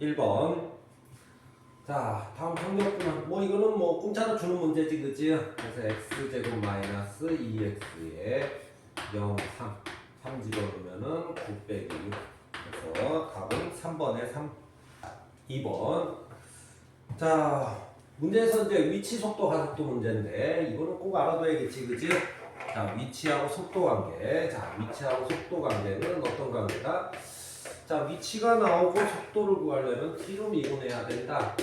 1번. 자, 다음 정렬구만. 뭐 이거는 뭐 공짜로 주는 문제지, 그치? 그래서 x제곱 마이너스 2x에 0, 3 집어넣으면은 9 빼기 6. 그래서 답은 3번에 3. 2번. 자, 문제에서 이제 위치, 속도, 가속도 문제인데 이거는 꼭 알아둬야겠지, 그치? 자, 위치하고 속도 관계. 자, 위치하고 속도 관계는 어떤 관계다? 자, 위치가 나오고 속도를 구하려면 t로 미분해야 된다.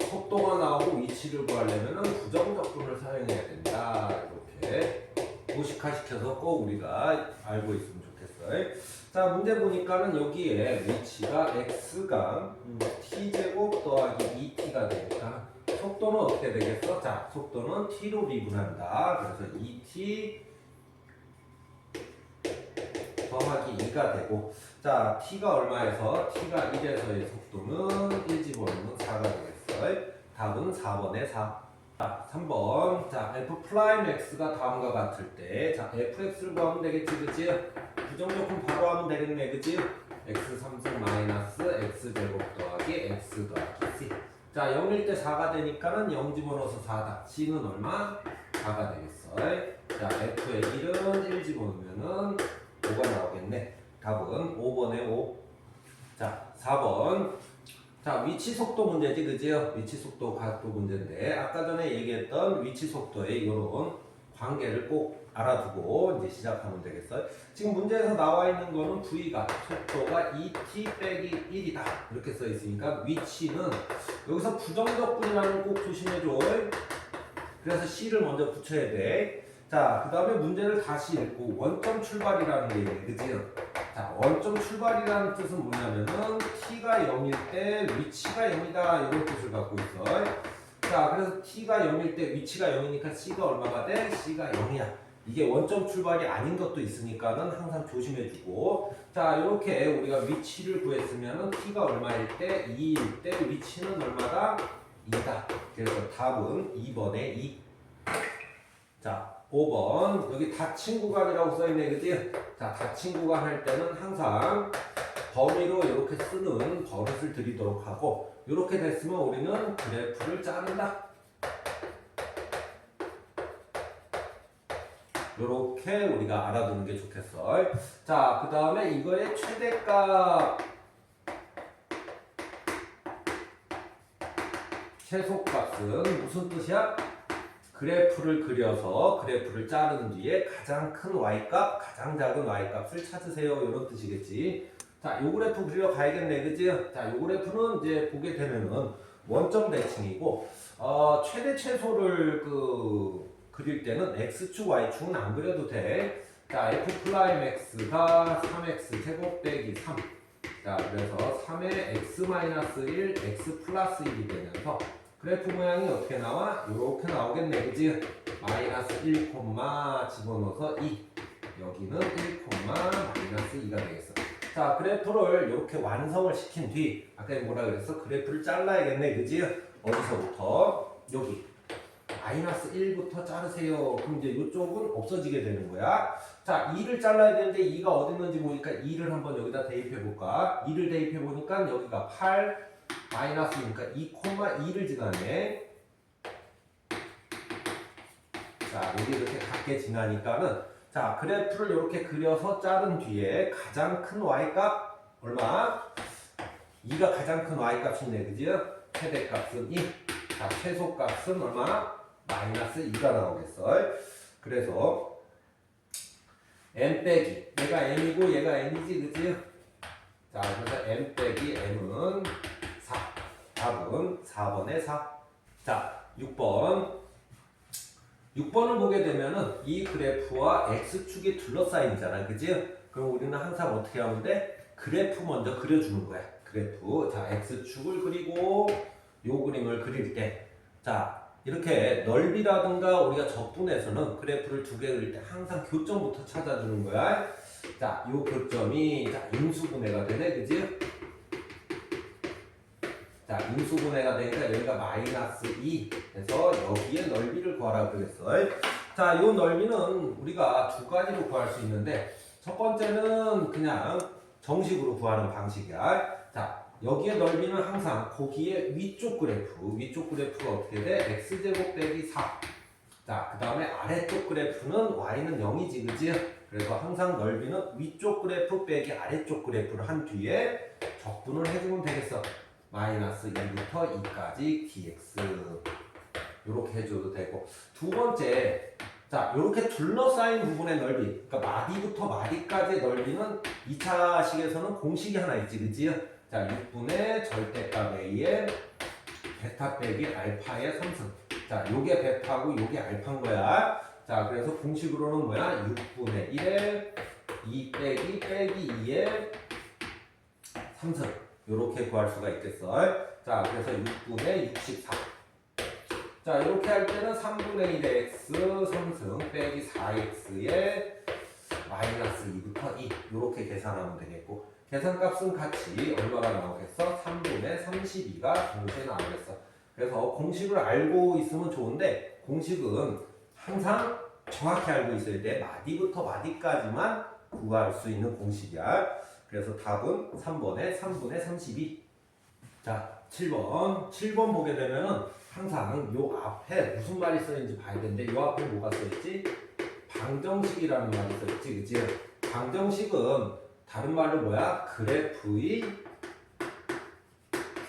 속도가 나오고 위치를 구하려면 부정적분을 사용해야 된다. 이렇게 무식화시켜서 꼭 우리가 알고 있으면 좋겠어요. 자, 문제 보니까는 여기에 위치가 x가 t제곱 더하기 2t가 되니까 속도는 어떻게 되겠어? 자, 속도는 t로 미분한다. 그래서 2t 더하기 2가 되고, 자, t가 얼마에서? t가 1에서의 속도는 1 집어넣으면 4가 되겠어요. 답은 4번에 4. 자, 3번. 자, f 프라임 x가 다음과 같을 때, 자, fx를 구하면 되겠지, 그치? 부정적분 바로 하면 되겠네, 그치? x 3승 마이너스 x 제곱 더하기 x 더하기 c. 자, 0일 때 4가 되니까는 0 집어넣어서 4다. c는 얼마? 4가 되겠어요. 자, f의 1은 1 집어넣으면은 5가 나오겠네. 답은 5번에 5. 자, 4번. 자, 위치 속도 문제지, 그지요? 위치 속도 각도 문제인데 아까 전에 얘기했던 위치 속도의 이런 관계를 꼭 알아두고 이제 시작하면 되겠어요. 지금 문제에서 나와 있는 거는 V가 속도가 2t 빼기 1이다 이렇게 써 있으니까 위치는 여기서 부정적분이라는 거 꼭 조심해줘. 그래서 C를 먼저 붙여야 돼. 자, 그 다음에 문제를 다시 읽고 원점 출발이라는 게 있네, 그지요? 자, 원점 출발이라는 뜻은 뭐냐면은 t가 0일 때 위치가 0이다 이런 뜻을 갖고 있어. 자, 그래서 t가 0일 때 위치가 0이니까 c가 얼마가 돼? c가 0이야. 이게 원점 출발이 아닌 것도 있으니까는 항상 조심해주고. 자, 이렇게 우리가 위치를 구했으면은 t가 얼마일 때? 2일 때 위치는 얼마다? 2다. 그래서 답은 2번에 2. 자, 5번. 여기 닫힌 구간이라고 써있네, 그지? 자, 닫힌 구간 할 때는 항상 범위로 이렇게 쓰는 버릇을 들이도록 하고, 이렇게 됐으면 우리는 그래프를 자른다. 이렇게 우리가 알아두는 게 좋겠어. 자, 그 다음에 이거의 최대값, 최소값은 무슨 뜻이야? 그래프를 그려서 그래프를 자른 뒤에 가장 큰 y값, 가장 작은 y값을 찾으세요. 이런 뜻이겠지. 자, 요 그래프 그리러 가야겠네, 그지? 자, 요 그래프는 이제 보게 되면은 원점 대칭이고, 최대 최소를 그릴 때는 x축, y축은 안 그려도 돼. 자, f 프라임 x가 3x 제곱 빼기 3. 자, 그래서 3의 x 마이너스 1, x 플러스 1이 되면서 그래프 모양이 어떻게 나와? 이렇게 나오겠네, 그지? 마이너스 1, 집어넣어서 2. 여기는 1, 마이너스 2가 되겠어. 자, 그래프를 이렇게 완성을 시킨 뒤, 아까 뭐라 그랬어? 그래프를 잘라야겠네, 그지? 어디서부터? 여기. 마이너스 1부터 자르세요. 그럼 이제 이쪽은 없어지게 되는 거야. 자, 2를 잘라야 되는데 2가 어디 있는지 보니까 2를 한번 여기다 대입해 볼까? 2를 대입해 보니까 여기가 8, 마이너스니까 2,2를 지나네. 자, 여기 이렇게 같게 지나니까는 자, 그래프를 이렇게 그려서 자른 뒤에 가장 큰 y값 얼마? 2가 가장 큰 y값이네, 그지요? 최대값은 2. 자, 최소값은 얼마? 마이너스 2가 나오겠어. 그래서 m 빼기 얘가 m이고 얘가 n이지, 그지? 자, 그래서 m 빼기 m은 4. 답은 4번에 4. 자, 6번. 6번을 보게 되면은 이 그래프와 x축이 둘러싸인잖아, 그지? 그럼 우리는 항상 어떻게 하면 돼? 그래프 먼저 그려주는 거야. 그래프. 자, x축을 그리고 요 그림을 그릴 때, 자, 이렇게 넓이라든가 우리가 적분에서는 그래프를 두 개 그릴 때 항상 교점부터 찾아주는 거야. 자, 요 교점이 자, 인수분해가 되네, 그지? 자, 인수분해가 되니까 여기가 마이너스 2 해서 여기에 넓이를 구하라 그랬어. 자, 요 넓이는 우리가 두 가지로 구할 수 있는데 첫 번째는 그냥 정식으로 구하는 방식이야. 자, 여기에 넓이는 항상 거기에 위쪽 그래프가 어떻게 돼? x제곱 빼기 4. 자, 그 다음에 아래쪽 그래프는 y는 0이지, 그지? 그래서 항상 넓이는 위쪽 그래프 빼기 아래쪽 그래프를 한 뒤에 적분을 해주면 되겠어. 마이너스 2부터 2까지 dx. 이렇게 해줘도 되고. 두 번째, 자, 이렇게 둘러싸인 부분의 넓이, 그러니까 마디부터 마디까지의 넓이는 2차 식에서는 공식이 하나 있지, 그지? 자, 6분의 절대값 a의 베타 빼기 알파의 3승. 자, 요게 베타고 요게 알파인 거야. 자, 그래서 공식으로는 뭐야? 6분의 1에 2 빼기 2의 3승. 요렇게 구할 수가 있겠어. 자, 그래서 6분의 64. 자, 이렇게 할 때는 3분의 1의 x 3승 빼기 4x의 마이너스 2부터 2. 요렇게 계산하면 되겠고. 계산값은 같이 얼마가 나오겠어? 3분의 32가 동시에 나오겠어. 그래서 공식을 알고 있으면 좋은데 공식은 항상 정확히 알고 있어야 돼. 마디부터 마디까지만 구할 수 있는 공식이야. 그래서 답은 3번에 3분의 32. 자, 7번 보게 되면은 항상 요 앞에 무슨 말이 써있는지 봐야 되는데 요 앞에 뭐가 써있지? 방정식이라는 말이 써있지, 그치? 방정식은 다른 말로 뭐야? 그래프의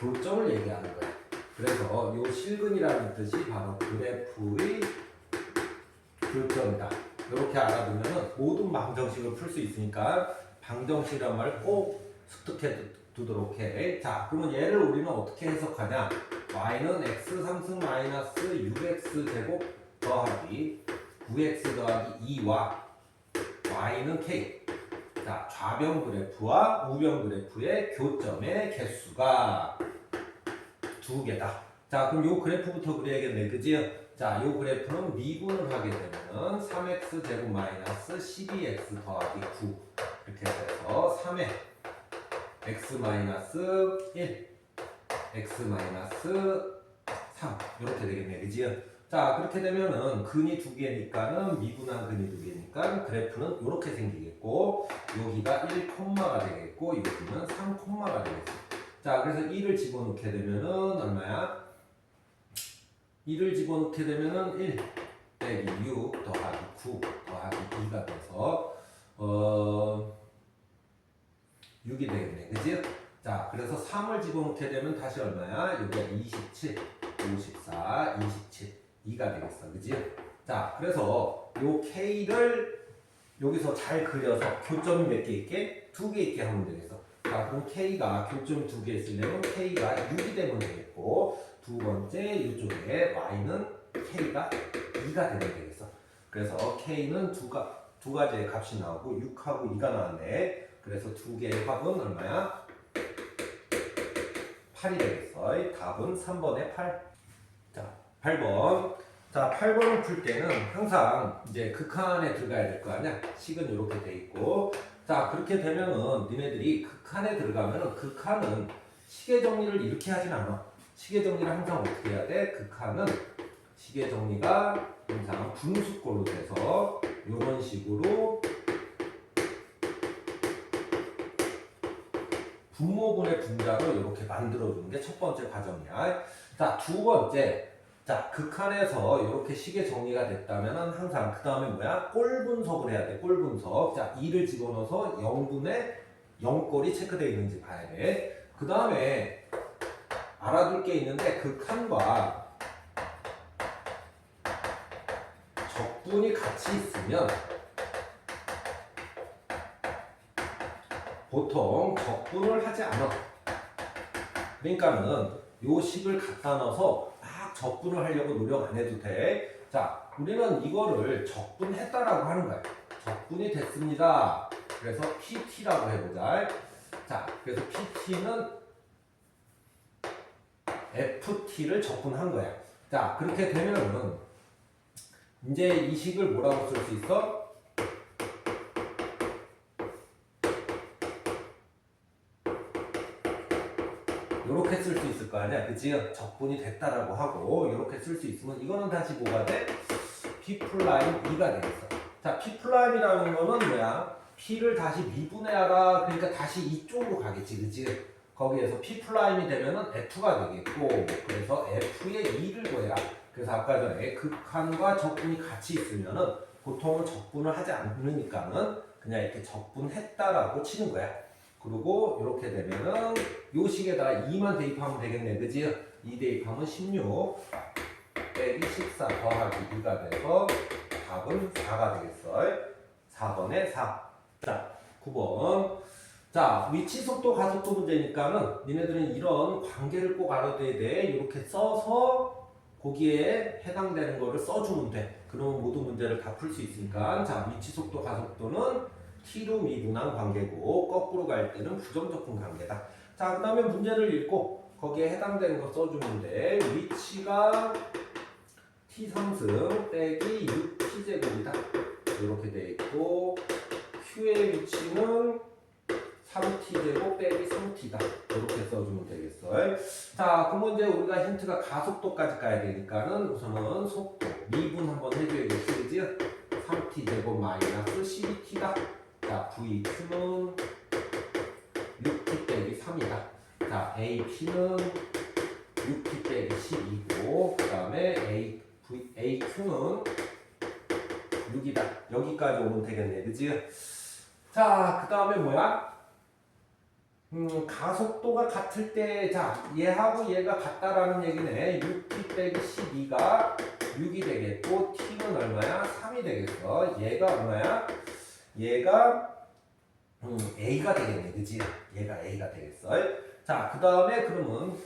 교점을 얘기하는 거야. 그래서 요 실근이라는 뜻이 바로 그래프의 교점이다. 이렇게 알아두면 모든 방정식을 풀 수 있으니까 방정식이란 말을 꼭 습득해 두도록 해. 자, 그러면 얘를 우리는 어떻게 해석하냐? y는 x 3승 마이너스 6x 제곱 더하기 9x 더하기 2와 y는 k. 자, 좌변 그래프와 우변 그래프의 교점의 개수가 2개다. 자, 그럼 요 그래프부터 그려야겠네, 그지? 자, 요 그래프는 미분을 하게 되면 3x 제곱 마이너스 12x 더하기 9 이렇게 해서 3에 x 마이너스 1, x 마이너스 3 이렇게 되겠네, 그지? 자, 그렇게 되면은 근이 2개니까는 미분한 근이 2개니까 그래프는 이렇게 생기겠고 여기가 1콤마가 되겠고 여기는 3콤마가 되겠어. 자, 그래서 1을 집어넣게 되면은 얼마야? 1을 집어넣게 되면은 1 빼기 6 더하기 9 더하기 2가 돼서 6이 되겠네, 그지? 자, 그래서 3을 집어넣게 되면 다시 얼마야? 여기가 27, 54, 27 2가 되겠어, 그지? 자, 그래서 요 K를 여기서 잘 그려서 교점이 몇 개 있게? 2개 있게 하면 되겠어. 자, 그럼 K가 교점이 2개 있으려면 K가 6이 되면 되겠고 두 번째 이쪽에 Y는 K가 2가 되면 되겠어. 그래서 K는 두 가지의 값이 나오고 6하고 2가 나왔네. 그래서 두 개의 합은 얼마야? 8이 되겠어. 답은 3번에 8. 자, 8번. 자, 8번을 풀 때는 항상 이제 극한에 들어가야 될 거 아니야? 식은 이렇게 돼 있고. 자, 그렇게 되면은 니네들이 극한에 들어가면은 극한은 시계 정리를 이렇게 하진 않아. 시계 정리를 항상 어떻게 해야 돼? 극한은 시계 정리가 항상 분수꼴로 돼서 이런 식으로 분모분의 분자로 이렇게 만들어주는 게 첫 번째 과정이야. 자, 두 번째. 자, 극한에서 이렇게 시계 정리가 됐다면 항상 그 다음에 뭐야? 꼴 분석을 해야 돼. 꼴 분석. 자, 2를 집어넣어서 0분의 0꼴이 체크되어 있는지 봐야 돼. 그 다음에 알아둘 게 있는데 극한과 적분이 같이 있으면 보통 적분을 하지 않아. 그러니까는 요 식을 갖다 넣어서 막 적분을 하려고 노력 안 해도 돼. 자, 우리는 이거를 적분했다라고 하는 거야. 적분이 됐습니다. 그래서 PT라고 해보자. 자, 그래서 PT는 FT를 적분한 거야. 자, 그렇게 되면은 이제 이 식을 뭐라고 쓸 수 있어? 요렇게 쓸 수 있을 거 아니야, 그치? 적분이 됐다라고 하고 요렇게 쓸 수 있으면 이거는 다시 뭐가 돼? P'2가 되겠어. 자, P'이라는 거는 뭐야? P를 다시 미분해하라. 그러니까 다시 이쪽으로 가겠지, 그치? 거기에서 P 프라임이 되면은 F가 되겠고, 그래서 F의 2를 구해라. 그래서 아까 전에 극한과 적분이 같이 있으면은 보통은 적분을 하지 않으니까는 그냥 이렇게 적분했다라고 치는 거야. 그리고 이렇게 되면은 요 식에다가 2만 대입하면 되겠네, 그지? 2 대입하면 16 빼기 14 더하기 2가 돼서 답은 4가 되겠어. 4번에 4. 자, 9번. 자, 위치 속도 가속도 문제니까는 니네들은 이런 관계를 꼭 알아둬야 돼. 이렇게 써서 거기에 해당되는 거를 써주면 돼. 그러면 모든 문제를 다 풀 수 있으니까. 자, 위치 속도 가속도는 t로 미분한 관계고 거꾸로 갈 때는 부정적분 관계다. 자, 그 다음에 문제를 읽고 거기에 해당되는 거 써주면 돼. 위치가 t3승 빼기 6t제곱이다. 이렇게 돼 있고 q의 위치는 3t제곱 빼기 3t다. 이렇게 써주면 되겠어. 자, 그러면 이제 우리가 힌트가 가속도까지 가야 되니까는 우선은 속도 미분 한번 해줘야겠지, 그지? 3t제곱 마이너스 12t다. 자, VQ는 6t 빼기 3이다. 자, AP는 6t 빼기 10이고, 그 다음에 AQ는 6이다. 여기까지 오면 되겠네, 그지? 자, 그 다음에 뭐야? 가속도가 같을 때, 자, 얘하고 얘가 같다라는 얘기네. 6t 빼기 12가 6이 되겠고, t는 얼마야? 3이 되겠어. 얘가 얼마야? 얘가 a가 되겠네, 그지? 얘가 a가 되겠어. 자, 그 다음에 그러면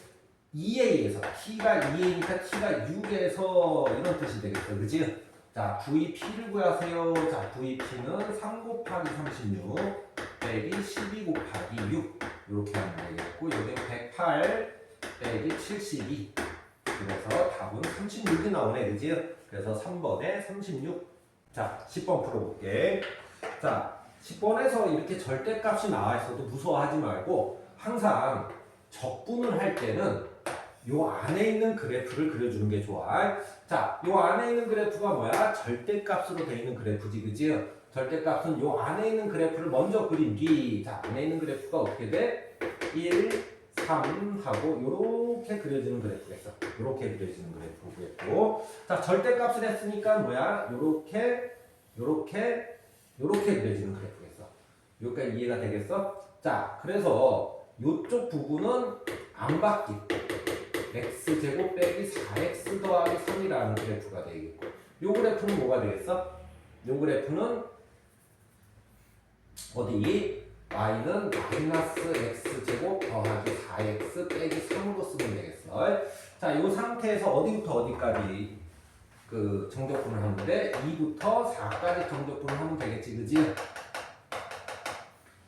2a에서 t가 2a니까 t가 6에서 이런 뜻이 되겠어, 그지? 자, VP를 구하세요. 자, VP는 3 곱하기 36 빼기 12 곱하기 6 이렇게 하면 되겠고, 여기 108 빼기 72. 그래서 답은 36이 나오네, 그지? 그래서 3번에 36. 자, 10번 풀어볼게. 자, 10번에서 이렇게 절대값이 나와 있어도 무서워하지 말고 항상 적분을 할 때는 요 안에 있는 그래프를 그려주는 게 좋아. 자, 요 안에 있는 그래프가 뭐야? 절대값으로 되어 있는 그래프지, 그지? 절대값은 요 안에 있는 그래프를 먼저 그린 뒤, 자, 안에 있는 그래프가 어떻게 돼? 1, 3 하고 요렇게 그려지는 그래프겠어. 요렇게 그려지는 그래프겠고, 자, 절대값을 했으니까 뭐야? 요렇게 그려지는 그래프겠어. 여기까지 이해가 되겠어? 자, 그래서 요쪽 부분은 안 바뀌고 x제곱 빼기 4x 더하기 3이라는 그래프가 되겠고, 요 그래프는 뭐가 되겠어? 요 그래프는 어디? y는 마이너스 x제곱 더하기 4x 빼기 3으로 쓰면 되겠어. 자, 요 상태에서 어디부터 어디까지 그 정적분을 하는데 2부터 4까지 정적분을 하면 되겠지, 그지?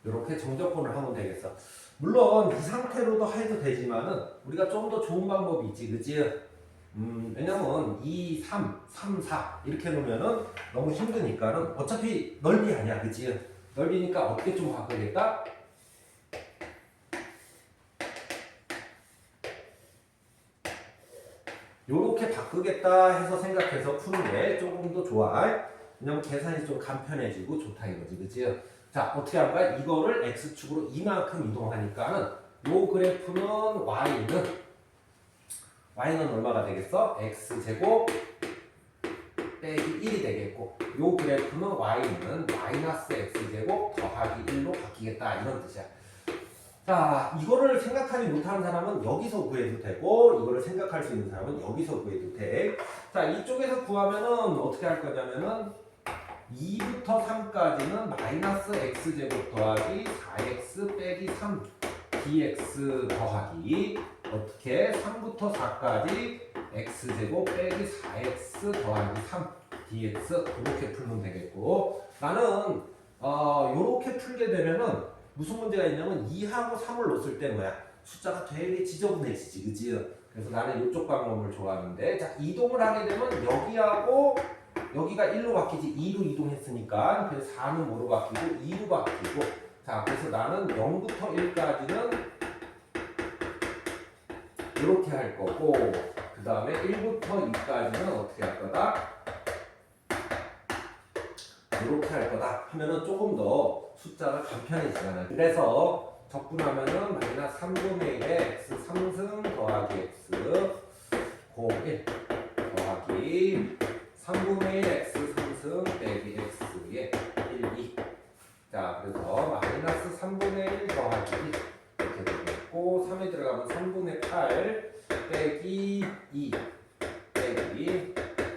이렇게 정적분을 하면 되겠어. 물론 이 상태로도 해도 되지만은 우리가 좀 더 좋은 방법이 있지, 그지? 왜냐면 2, 3, 3, 4 이렇게 놓으면은 너무 힘드니까는 어차피 넓이 아니야, 그지? 넓이니까 어떻게 좀 바꿔야겠다? 요렇게 바꾸겠다 해서 생각해서 푸는 게 조금 더 좋아. 왜냐면 계산이 좀 간편해지고 좋다 이거지, 그지? 자, 어떻게 할까? 이거를 x축으로 이만큼 이동하니까는 요 그래프는 y는 얼마가 되겠어? x제곱 빼기 1이 되겠고, 요 그래프는 y는 마이너스 x제곱 더하기 1로 바뀌겠다 이런 뜻이야. 자, 이거를 생각하지 못하는 사람은 여기서 구해도 되고, 이거를 생각할 수 있는 사람은 여기서 구해도 돼. 자, 이쪽에서 구하면은 어떻게 할 거냐면은 2부터 3까지는 마이너스 x제곱 더하기 4x 빼기 3 dx 더하기 어떻게 3부터 4까지 x제곱 빼기 4x 더하기 3 dx 이렇게 풀면 되겠고, 나는 요렇게 풀게 되면은 무슨 문제가 있냐면 2하고 3을 놓았을 때 뭐야? 숫자가 되게 지저분해지지, 그지? 그래서 나는 이쪽 방법을 좋아하는데, 자, 이동을 하게 되면 여기하고 여기가 1로 바뀌지 2로 이동했으니까, 그래서 4는 뭐로 바뀌고 2로 바뀌고, 자, 그래서 나는 0부터 1까지는 이렇게 할 거고, 그 다음에 1부터 2까지는 어떻게 할 거다? 이렇게 할 거다 하면은 조금 더 숫자가 간편해지잖아요. 그래서 적분하면은 마이너스 3분의 1에 x 3승 더하기 x 01 더하기 3분의 1 x 3승 빼기 x의 1, 2. 자, 그래서 마이너스 3분의 1 더하기 1 이렇게 되겠고 3에 들어가면 3분의 8 빼기 2 빼기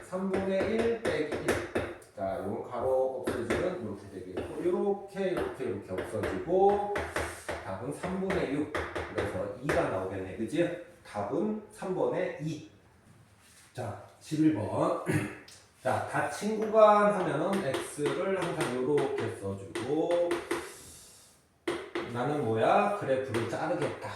3분의 1 빼기 1. 자, 요 가로 없어지면 이렇게 되겠고 이렇게 없어지고 답은 3분의 6. 그래서 2가 나오겠네. 그지? 답은 3번의 2. 자, 11번. 자, 닫힌 구간 하면은 x를 항상 이렇게 써주고 나는 뭐야? 그래프를 자르겠다.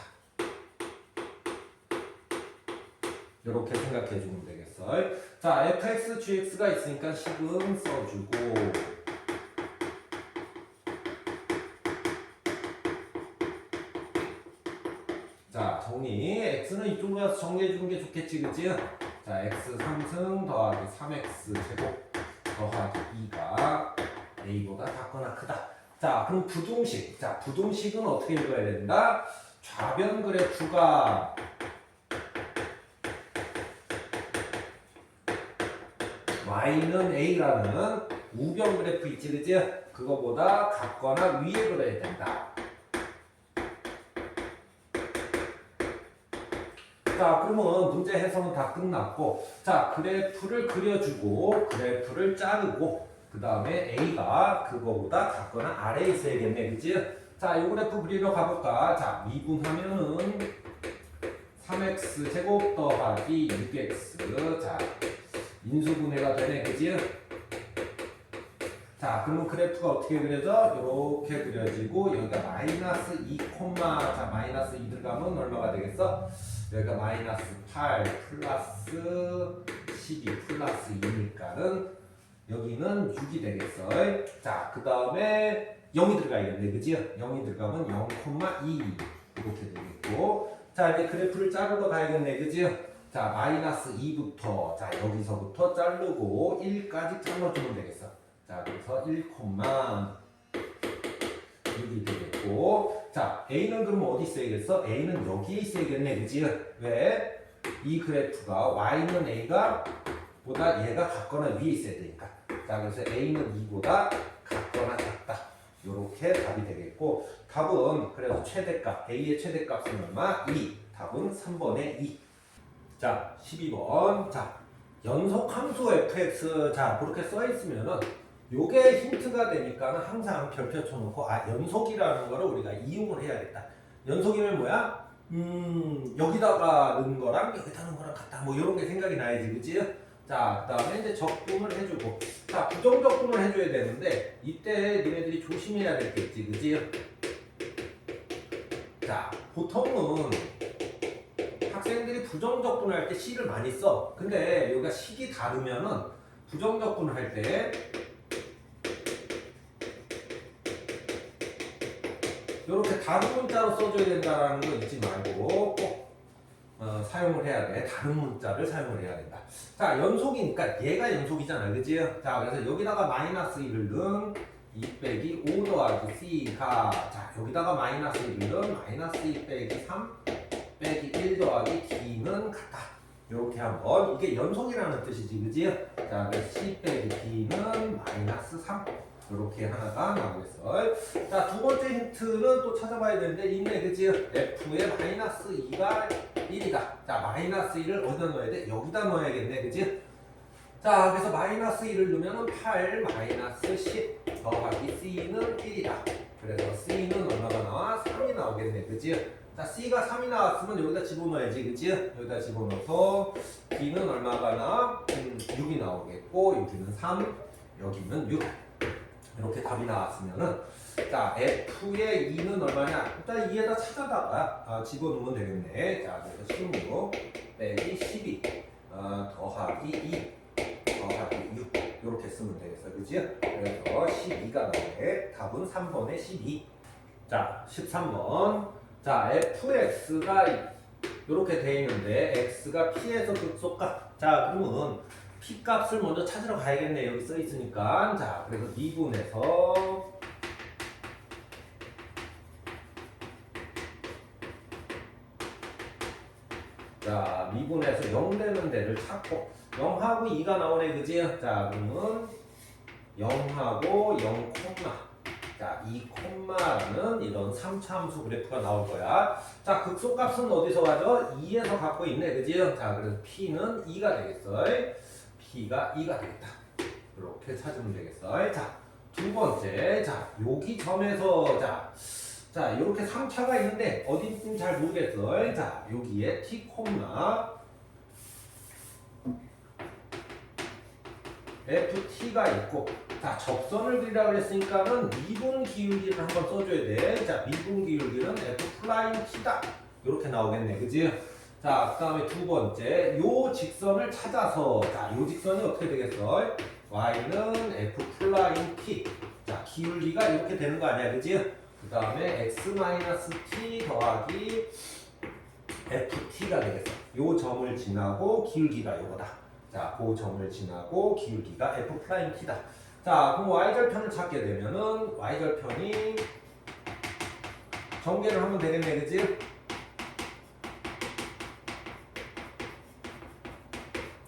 이렇게 생각해 주면 되겠어. 자, fx, gx가 있으니까 식은 써주고 자, 정리. x는 이쪽으로 와서 정리해 주는 게 좋겠지, 그치? 자, x 3승 더하기 3x 제곱 더하기 2가 a보다 작거나 크다. 자, 그럼 부동식. 자, 부동식은 어떻게 읽어야 된다? 좌변 그래프가 y는 a라는 우변 그래프 있지, 그치? 그거보다 같거나 위에 그려야 된다. 자, 그러면 문제 해석은 다 끝났고, 자, 그래프를 그려주고, 그래프를 자르고, 그 다음에 A가 그거보다 같거나 아래에 있어야겠네, 그치? 자, 이 그래프 그리러 가볼까? 자, 미분하면은 3x 제곱 더하기 6x. 자, 인수분해가 되네, 그치? 자, 그러면 그래프가 어떻게 그려져? 이렇게 그려지고, 여기가 마이너스 2, 자, 마이너스 2 들어가면 얼마가 되겠어? 여기가 마이너스 8 플러스 12 플러스 2니까는 여기는 6이 되겠어. 자, 그 다음에 0이 들어가야겠네, 그지? 0이 들어가면 0,2 이렇게 되겠고, 자, 이제 그래프를 자르러 가야겠네, 그지? 자, 마이너스 2부터, 자, 여기서부터 자르고 1까지 잘라주면 되겠어. 자, 그래서 1,6이 되겠고, 자, A는 그럼 어디 있어야겠어? A는 여기에 있어야겠네, 그지? 왜? 이 그래프가 Y는 A가 보다 얘가 같거나 위에 있어야 되니까. 자, 그래서 A는 2보다 같거나 작다. 요렇게 답이 되겠고, 답은 그래서 최대값, A의 최대값은 얼마? 2. 답은 3번의 2. 자, 12번. 자, 연속함수 fx. 자, 그렇게 써있으면은 요게 힌트가 되니까 항상 별표 쳐놓고, 아, 연속이라는 거를 우리가 이용을 해야겠다. 연속이면 뭐야? 여기다가 넣은 거랑 여기다 넣은 거랑 같다. 뭐 이런 게 생각이 나야지, 그치? 자, 그 다음에 이제 적분을 해주고. 자, 부정적분을 해줘야 되는데, 이때 니네들이 조심해야 될 게 있지, 그치? 자, 보통은 학생들이 부정적분을 할 때 C를 많이 써. 근데 여기가 식이 다르면은 부정적분을 할 때 이렇게 다른 문자로 써줘야 된다는 거 잊지 말고 꼭 사용을 해야 돼. 다른 문자를 사용을 해야 된다. 자, 연속이니까 얘가 연속이잖아, 그치? 자, 그래서 여기다가 마이너스 1을 넣은 2 빼기 5 더하기 C가, 자, 여기다가 마이너스 1을 넣은 마이너스 2 빼기 3 빼기 1 더하기 D는 같다. 이렇게 한번, 이게 연속이라는 뜻이지, 그치? 자, 그래서 C 빼기 D는 마이너스 3. 이렇게 하나가 나오겠어. 자, 두 번째 힌트는 또 찾아봐야 되는데, 있네, 그치? F의 마이너스 2가 1이다. 자, 마이너스 1을 어디다 넣어야 돼? 여기다 넣어야겠네, 그치? 자, 그래서 마이너스 1을 넣으면 8 마이너스 10 더하기 C는 1이다. 그래서 C는 얼마가 나와? 3이 나오겠네, 그치? 자, C가 3이 나왔으면 여기다 집어넣어야지, 그치? 여기다 집어넣어서 D는 얼마가 나와? 6이 나오겠고, 여기는 3, 여기는 6. 이렇게 답이 나왔으면은, 자, F의 2는 얼마냐? 일단 2에다 찾아다가 집어넣으면 되겠네. 자, 그래서 16 빼기 12 더하기 2 더하기 6 이렇게 쓰면 되겠어, 그치? 그래서 12가 나오네. 답은 3번에 12. 자, 13번. 자, fx가 이렇게 돼 있는데 x가 p에서 극소가. 자, 그러면 p 값을 먼저 찾으러 가야겠네. 여기 써 있으니까. 자, 그래서 미분해서 자, 미분해서 0 되는 데를 찾고 0하고 2가 나오네, 그지? 자, 그러면 0하고 0 콤마. 자, 2 콤마라는 이런 3차 함수 그래프가 나올 거야. 자, 극소값은 어디서 가죠? 2에서 갖고 있네, 그지? 자, 그래서 P는 2가 되겠어. P가 2가 되겠다. 이렇게 찾으면 되겠어. 자, 두 번째. 자, 여기 점에서 자, 이렇게 3차가 있는데 어딘지 잘 모르겠어. 자, 여기에 T 콤마 FT가 있고, 자, 접선을 그리라고 그랬으니까는 미분 기울기를 한번 써줘야 돼. 자, 미분 기울기는 F 플라임 T다. 이렇게 나오겠네, 그지? 자, 그 다음에 두 번째, 요 직선을 찾아서, 자, 요 직선이 어떻게 되겠어? Y는 F 플라임 T. 자, 기울기가 이렇게 되는 거 아니야, 그지? 그 다음에 X-T 더하기 FT가 되겠어. 요 점을 지나고 기울기가 요거다. 자, 그 점을 지나고 기울기가 F 프라임 T다. 자, 그럼 Y절편을 찾게 되면은 Y절편이 전개를 하면 되겠네, 그지?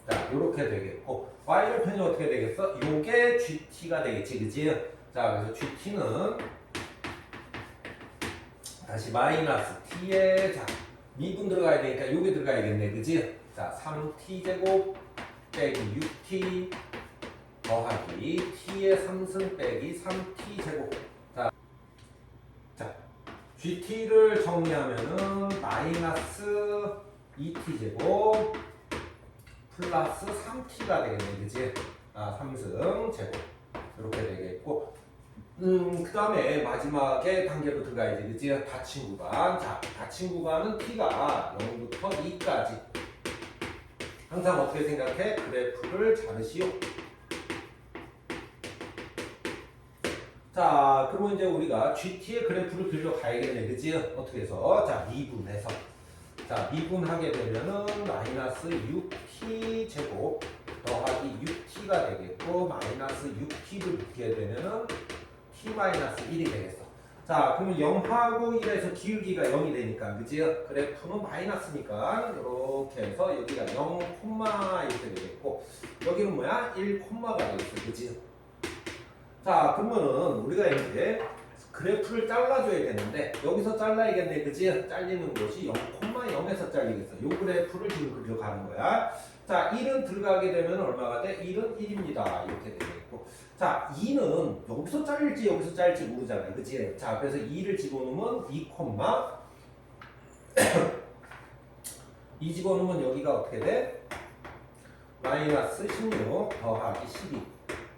자, 요렇게 되겠고, Y절편이 어떻게 되겠어? 요게 GT가 되겠지, 그지? 자, 그래서 GT는 다시 마이너스 T에, 자, 미분 들어가야 되니까 요게 들어가야겠네, 그지? 자, 3T제곱 빼기 6t 더하기 t의 3승 빼기 3t 제곱. 자, gt를 정리하면은 마이너스 2t 제곱 플러스 3t가 되겠네, 그지? 3승 제곱 이렇게 되겠고, 그 다음에 마지막에 단계로 들어가야지, 그지? 닫힌 구간. 자, 닫힌 구간은 t가 0부터 2까지. 항상 어떻게 생각해? 그래프를 자르시오. 자, 그러면 이제 우리가 GT의 그래프를 그려 가야겠네, 그지? 어떻게 해서? 자, 미분해서. 자, 미분하게 되면은 마이너스 6t 제곱 더하기 6t가 되겠고, 마이너스 6t를 붙게 되면은 t 마이너스 1이 되겠어. 자, 그러면 0하고 1에서 기울기가 0이 되니까, 그지? 그래프는 마이너스니까, 이렇게 해서 여기가 0, 이렇게 되겠고, 여기는 뭐야? 1, 가 되겠어, 그지? 자, 그러면은 우리가 이제 그래프를 잘라줘야 되는데, 여기서 잘라야겠네, 그지? 잘리는 곳이 0, 0에서 잘리겠어. 요 그래프를 지금 그려가는 거야. 자, 1은 들어가게 되면 얼마가 돼? 1은 1입니다. 이렇게 되겠고. 자, 2는 여기서 잘릴지 여기서 잘릴지 모르잖아요, 그치? 자, 그래서 2를 집어넣으면 2, 2 집어넣으면 여기가 어떻게 돼? 마이너스 16 더하기 12.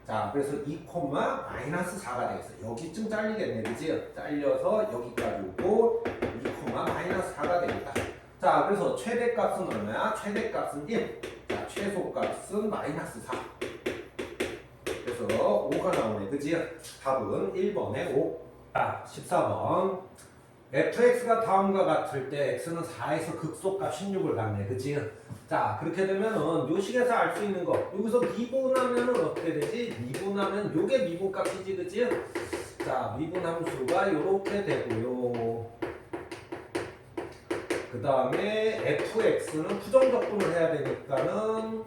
자, 그래서 2, 마이너스 4가 되겠어. 여기쯤 잘리겠네, 그치? 잘려서 여기까지 오고 2, 마이너스 4가 되겠다. 자, 그래서 최대값은 얼마야? 최대값은 1. 자, 최소값은 마이너스 4. 그래서 5가 나오네, 그지? 답은 1번에 5. 자, 14번. fx가 다음과 같을 때 x는 4에서 극소값 16을 갖네, 그지? 자, 그렇게 되면은 요 식에서 알 수 있는 거, 여기서 미분하면은 어떻게 되지? 미분하면 요게 미분값이지, 그지? 자, 미분함수가 요렇게 되고요. 그 다음에 fx는 부정적분을 해야 되니까는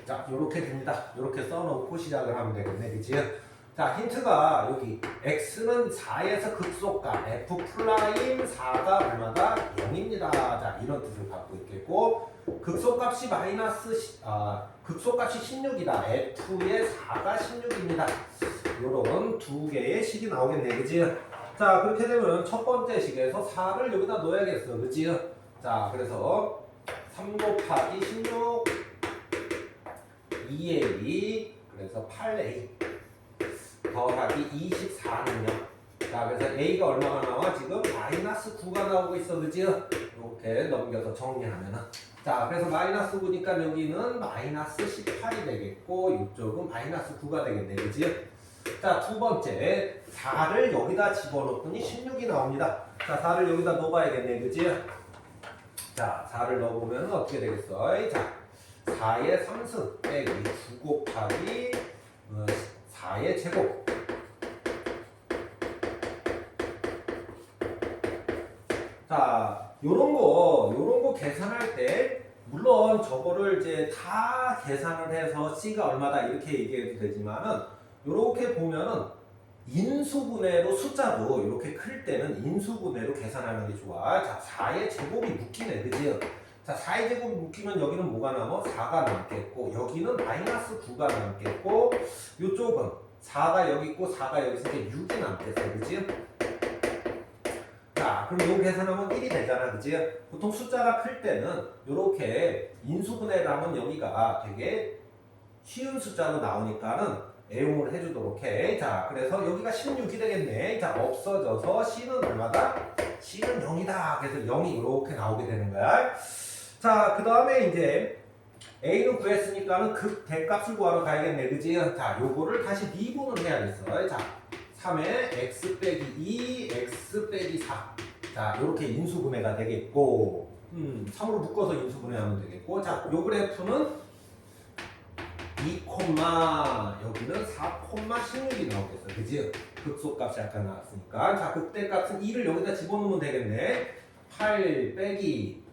자, 요렇게 됩니다. 요렇게 써놓고 시작을 하면 되겠네, 그치? 자, 힌트가 여기 x는 4에서 극소값 f 프라임 4가 얼마다? 0입니다. 자, 이런 뜻을 갖고 있겠고, 극소값이 극소값이 16이다. f의 4가 16입니다. 요런 두 개의 식이 나오겠네, 그치? 자, 그렇게 되면 첫 번째 식에서 4를 여기다 넣어야겠어, 그치? 자, 그래서 3 곱하기 16 2a 그래서 8a 더하기 24는요. 자, 그래서 a가 얼마가 나와? 지금 마이너스 9가 나오고 있어, 그지? 이렇게 넘겨서 정리하면은, 자, 그래서 마이너스 9니까 여기는 마이너스 18이 되겠고 이쪽은 마이너스 9가 되겠네, 그지? 자, 두 번째 4를 여기다 집어넣더니 16이 나옵니다. 자, 4를 여기다 넣어봐야겠네, 그지? 자, 4를 넣어보면 어떻게 되겠어? 자, 4의 3승 빼기 9 곱하기 4의 제곱. 자, 요런 거 계산할 때, 물론 저거를 이제 다 계산을 해서 C가 얼마다 이렇게 얘기해도 되지만은, 요렇게 보면은 인수분해로 숫자도 이렇게 클 때는 인수분해로 계산하는 게 좋아. 자, 4의 제곱이 묶이네, 그지? 자, 4의 제곱이 묶이면 여기는 뭐가 남아? 4가 남겠고, 여기는 마이너스 9가 남겠고, 요쪽은 4가 여기 있고, 4가 여기 있으니까 6이 남겠어, 그지? 자, 그럼 요 계산하면 1이 되잖아, 그지? 보통 숫자가 클 때는 이렇게 인수분해를 하면 여기가 되게 쉬운 숫자로 나오니까는 애용을 해주도록 해. 자, 그래서 여기가 16이 되겠네. 자, 없어져서 C는 얼마다? C는 0이다. 그래서 0이 이렇게 나오게 되는 거야. 자, 그 다음에 이제 A는 구했으니까는 극대값을 구하러 가야겠네, 그지? 자, 요거를 다시 미분을 해야겠어. 자, 3에 x 빼기 2, x 빼기 4. 자, 요렇게 인수분해가 되겠고, 3으로 묶어서 인수분해하면 되겠고, 자, 요 그래프는 2, 여기는 4,16이 나오겠어. 그지? 극소값이 아까 나왔으니까. 자, 극대값은 2를 여기다 집어넣으면 되겠네. 8 빼기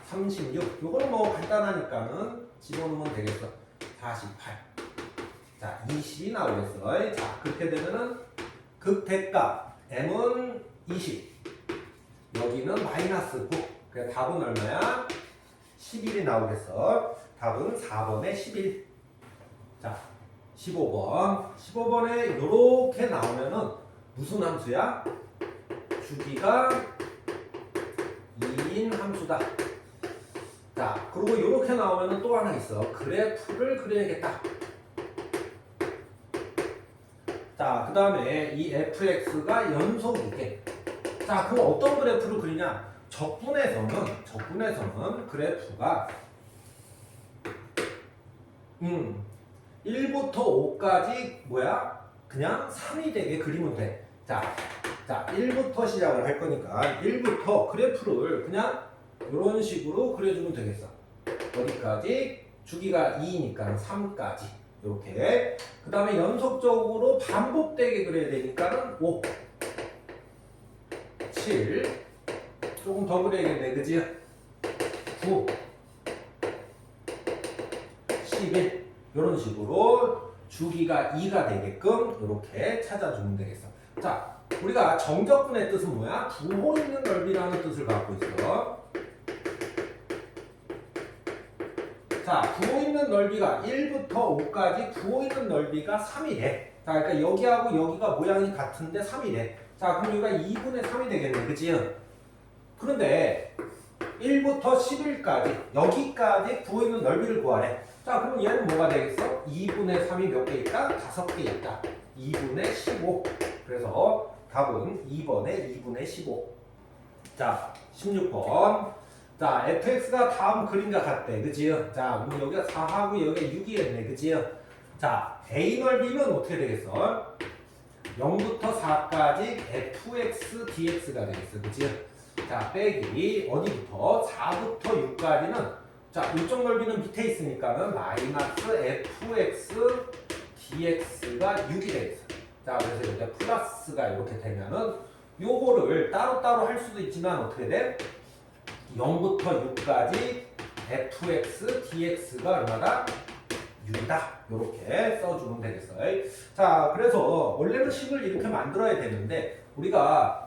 36. 요거는 뭐 간단하니까는 집어넣으면 되겠어. 48. 자, 20이 나오겠어. 자, 그렇게 되면은 극대값 m은 20. 여기는 마이너스 9. 그래, 답은 얼마야? 11이 나오겠어. 답은 4번에 11. 자, 15번. 15번에 이렇게 나오면은 무슨 함수야? 주기가 2인 함수다. 자, 그리고 이렇게 나오면은 또 하나 있어. 그래프를 그려야겠다. 자, 그 다음에 이 fx가 연속이게. 자, 그럼 어떤 그래프를 그리냐? 적분에서는 그래프가 1부터 5까지 뭐야? 그냥 3이 되게 그리면 돼. 자, 1부터 시작을 할 거니까 1부터 그래프를 그냥 이런 식으로 그려주면 되겠어. 어디까지? 주기가 2니까 3까지. 이렇게. 그 다음에 연속적으로 반복되게 그려야 되니까는 5, 7, 조금 더 그려야겠네, 그지? 9, 11 이런 식으로 주기가 2가 되게끔 이렇게 찾아주면 되겠어. 자, 우리가 정적분의 뜻은 뭐야? 부호 있는 넓이라는 뜻을 갖고 있어. 자, 부호 있는 넓이가 1부터 5까지 부호 있는 넓이가 3이래. 자, 그러니까 여기하고 여기가 모양이 같은데 3이래. 자, 그럼 여기가 2분의 3이 되겠네, 그치? 그런데 1부터 11까지 여기까지 부호 있는 넓이를 구하래. 자, 그럼 얘는 뭐가 되겠어? 2분의 3이 몇 개 있다? 5개 있다. 2분의 15. 그래서 답은 2번에 2분의 15. 자, 16번. 자, fx가 다음 그림과 같대. 그치? 자, 그럼 여기가 4하고 여기가 6이었네. 그치? 자, a 넓이는 어떻게 되겠어? 0부터 4까지 fx dx가 되겠어. 그치? 자, 빼기 어디부터? 4부터 6까지는 자, 이쪽 넓이는 밑에 있으니까는 마이너스 fx dx가 6이 되겠어. 자, 그래서 여기가 플러스가 이렇게 되면은 요거를 따로따로 할 수도 있지만 어떻게 돼? 0부터 6까지 fx dx가 얼마다? 6이다. 이렇게 써주면 되겠어. 자, 그래서 원래는 식을 이렇게 만들어야 되는데 우리가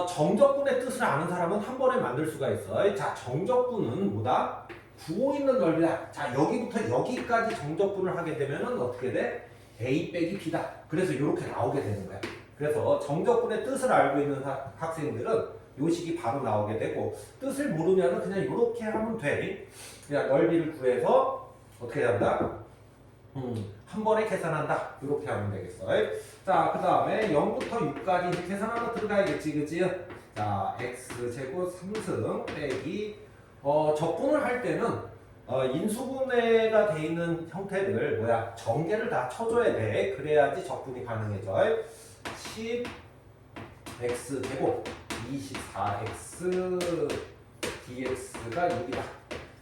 정적분의 뜻을 아는 사람은 한 번에 만들 수가 있어. 자, 정적분은 뭐다? 부호 있는 넓이다. 자, 여기부터 여기까지 정적분을 하게 되면은 어떻게 돼? a 빼기 b다. 그래서 이렇게 나오게 되는 거야. 그래서 정적분의 뜻을 알고 있는 학생들은 요 식이 바로 나오게 되고, 뜻을 모르면은 그냥 이렇게 하면 돼. 그냥 넓이를 구해서 어떻게 한다? 한 번에 계산한다. 이렇게 하면 되겠어. 자, 그 다음에 0부터 6까지 계산하러 들어가야겠지, 그치? 자, x제곱 3승 빼기 적분을 할 때는 인수분해가 돼 있는 형태를 뭐야? 전개를 다 쳐줘야 돼. 그래야지 적분이 가능해져. 10 x제곱 24x dx가 6이다.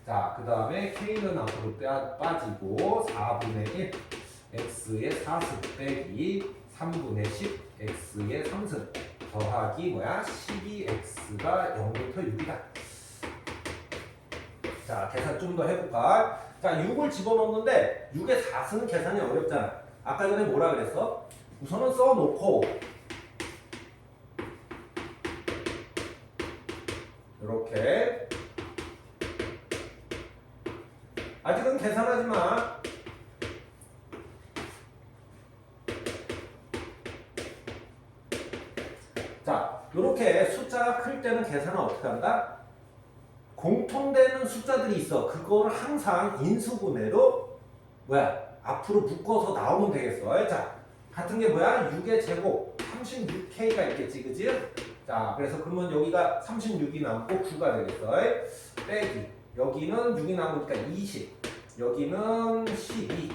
자, 그 다음에 k는 앞으로 빠지고 4분의 1 x의 4승 빼기 3분의 10 x의 3승 더하기 뭐야? 12x가 0부터 6이다. 자, 계산 좀 더 해볼까? 자, 6을 집어넣는데 6의 4승은 계산이 어렵잖아. 아까 전에 뭐라 그랬어? 우선은 써놓고 이렇게 아직은 계산하지 마. 자, 이렇게 숫자가 클 때는 계산은 어떻게 한다? 공통되는 숫자들이 있어. 그거를 항상 인수분해로 뭐야? 앞으로 묶어서 나오면 되겠어. 자, 같은 게 뭐야? 6의 제곱 36k가 있겠지, 그지? 자, 그래서 그러면 여기가 36이 남고 9가 되겠어. 빼기 여기는 6이 남으니까 20, 여기는 12.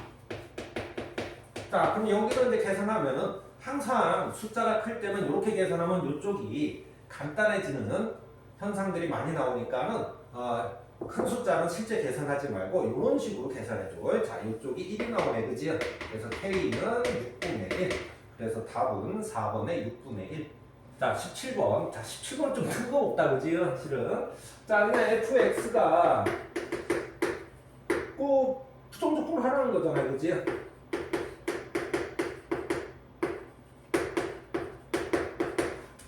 자, 그럼 여기서 이제 계산하면은 항상 숫자가 클 때는 이렇게 계산하면 이쪽이 간단해지는 현상들이 많이 나오니까는 큰 숫자는 실제 계산하지 말고 이런 식으로 계산해줘. 자, 이쪽이 1이 나오네, 그지? 그래서 K는 6분의 1. 그래서 답은 4번의 6분의 1. 자, 17번. 자, 17번 좀 뜬금없다, 그지? 실은. 자, 근데 fx가 꼭 부정적분을 하라는 거잖아요, 그지?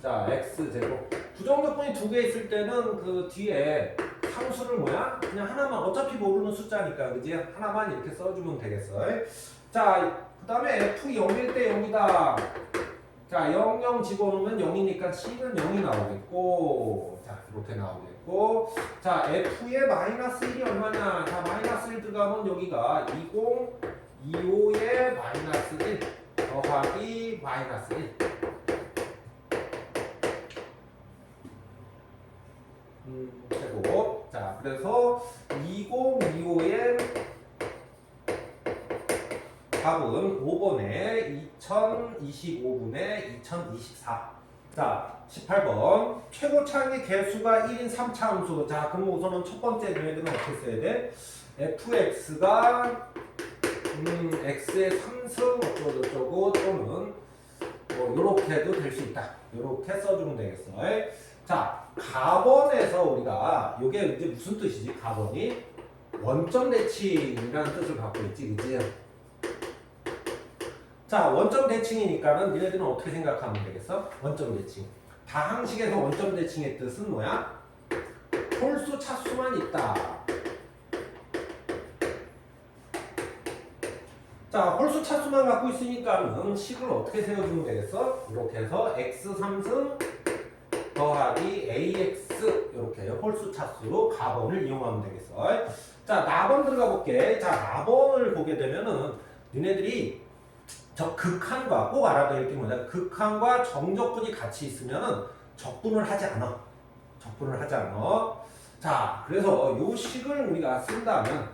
자, x제곱. 부정적분이 두 개 있을 때는 그 뒤에 상수를 뭐야? 그냥 하나만, 어차피 모르는 숫자니까, 그지? 하나만 이렇게 써주면 되겠어. 자, 그 다음에 f 0일 때 0이다. 자, 0, 0 집어넣으면 0이니까 c는 0이 나오겠고, 자, 이렇게 나오겠고, 자, f의 마이너스 1이 얼마냐? 자, 마이너스 1 들어가면 여기가 20, 25의 마이너스 1 더하기 마이너스 1. 제곱. 자, 그래서 2025의 답은 5번에 2025분의 2024. 자, 18번. 최고차항의 개수가 1인 3차함수. 자, 그럼 우선은 첫 번째 얘들은 어떻게 써야 돼? fx가 x의 3승 어쩌고저쩌고 또는 뭐 요렇게 해도 될 수 있다. 요렇게 써주면 되겠어. 자, 가번에서 우리가 요게 이제 무슨 뜻이지? 가번이 원점 대칭이라는 뜻을 갖고 있지, 그치? 자, 원점 대칭이니까는 니네들은 어떻게 생각하면 되겠어? 원점 대칭. 다항식에서 원점 대칭의 뜻은 뭐야? 홀수 차수만 있다. 자, 홀수 차수만 갖고 있으니까는 식을 어떻게 세워주면 되겠어? 이렇게 해서 x3승 더하기 ax 이렇게 홀수 차수로 가번을 이용하면 되겠어. 자, 나번 들어가 볼게. 자, 나번을 보게 되면은 니네들이 저 극한과 꼭 알아둬야 할 게 뭐냐? 극한과 정적분이 같이 있으면은 적분을 하지 않아. 적분을 하지 않아. 자, 그래서 요 식을 우리가 쓴다면,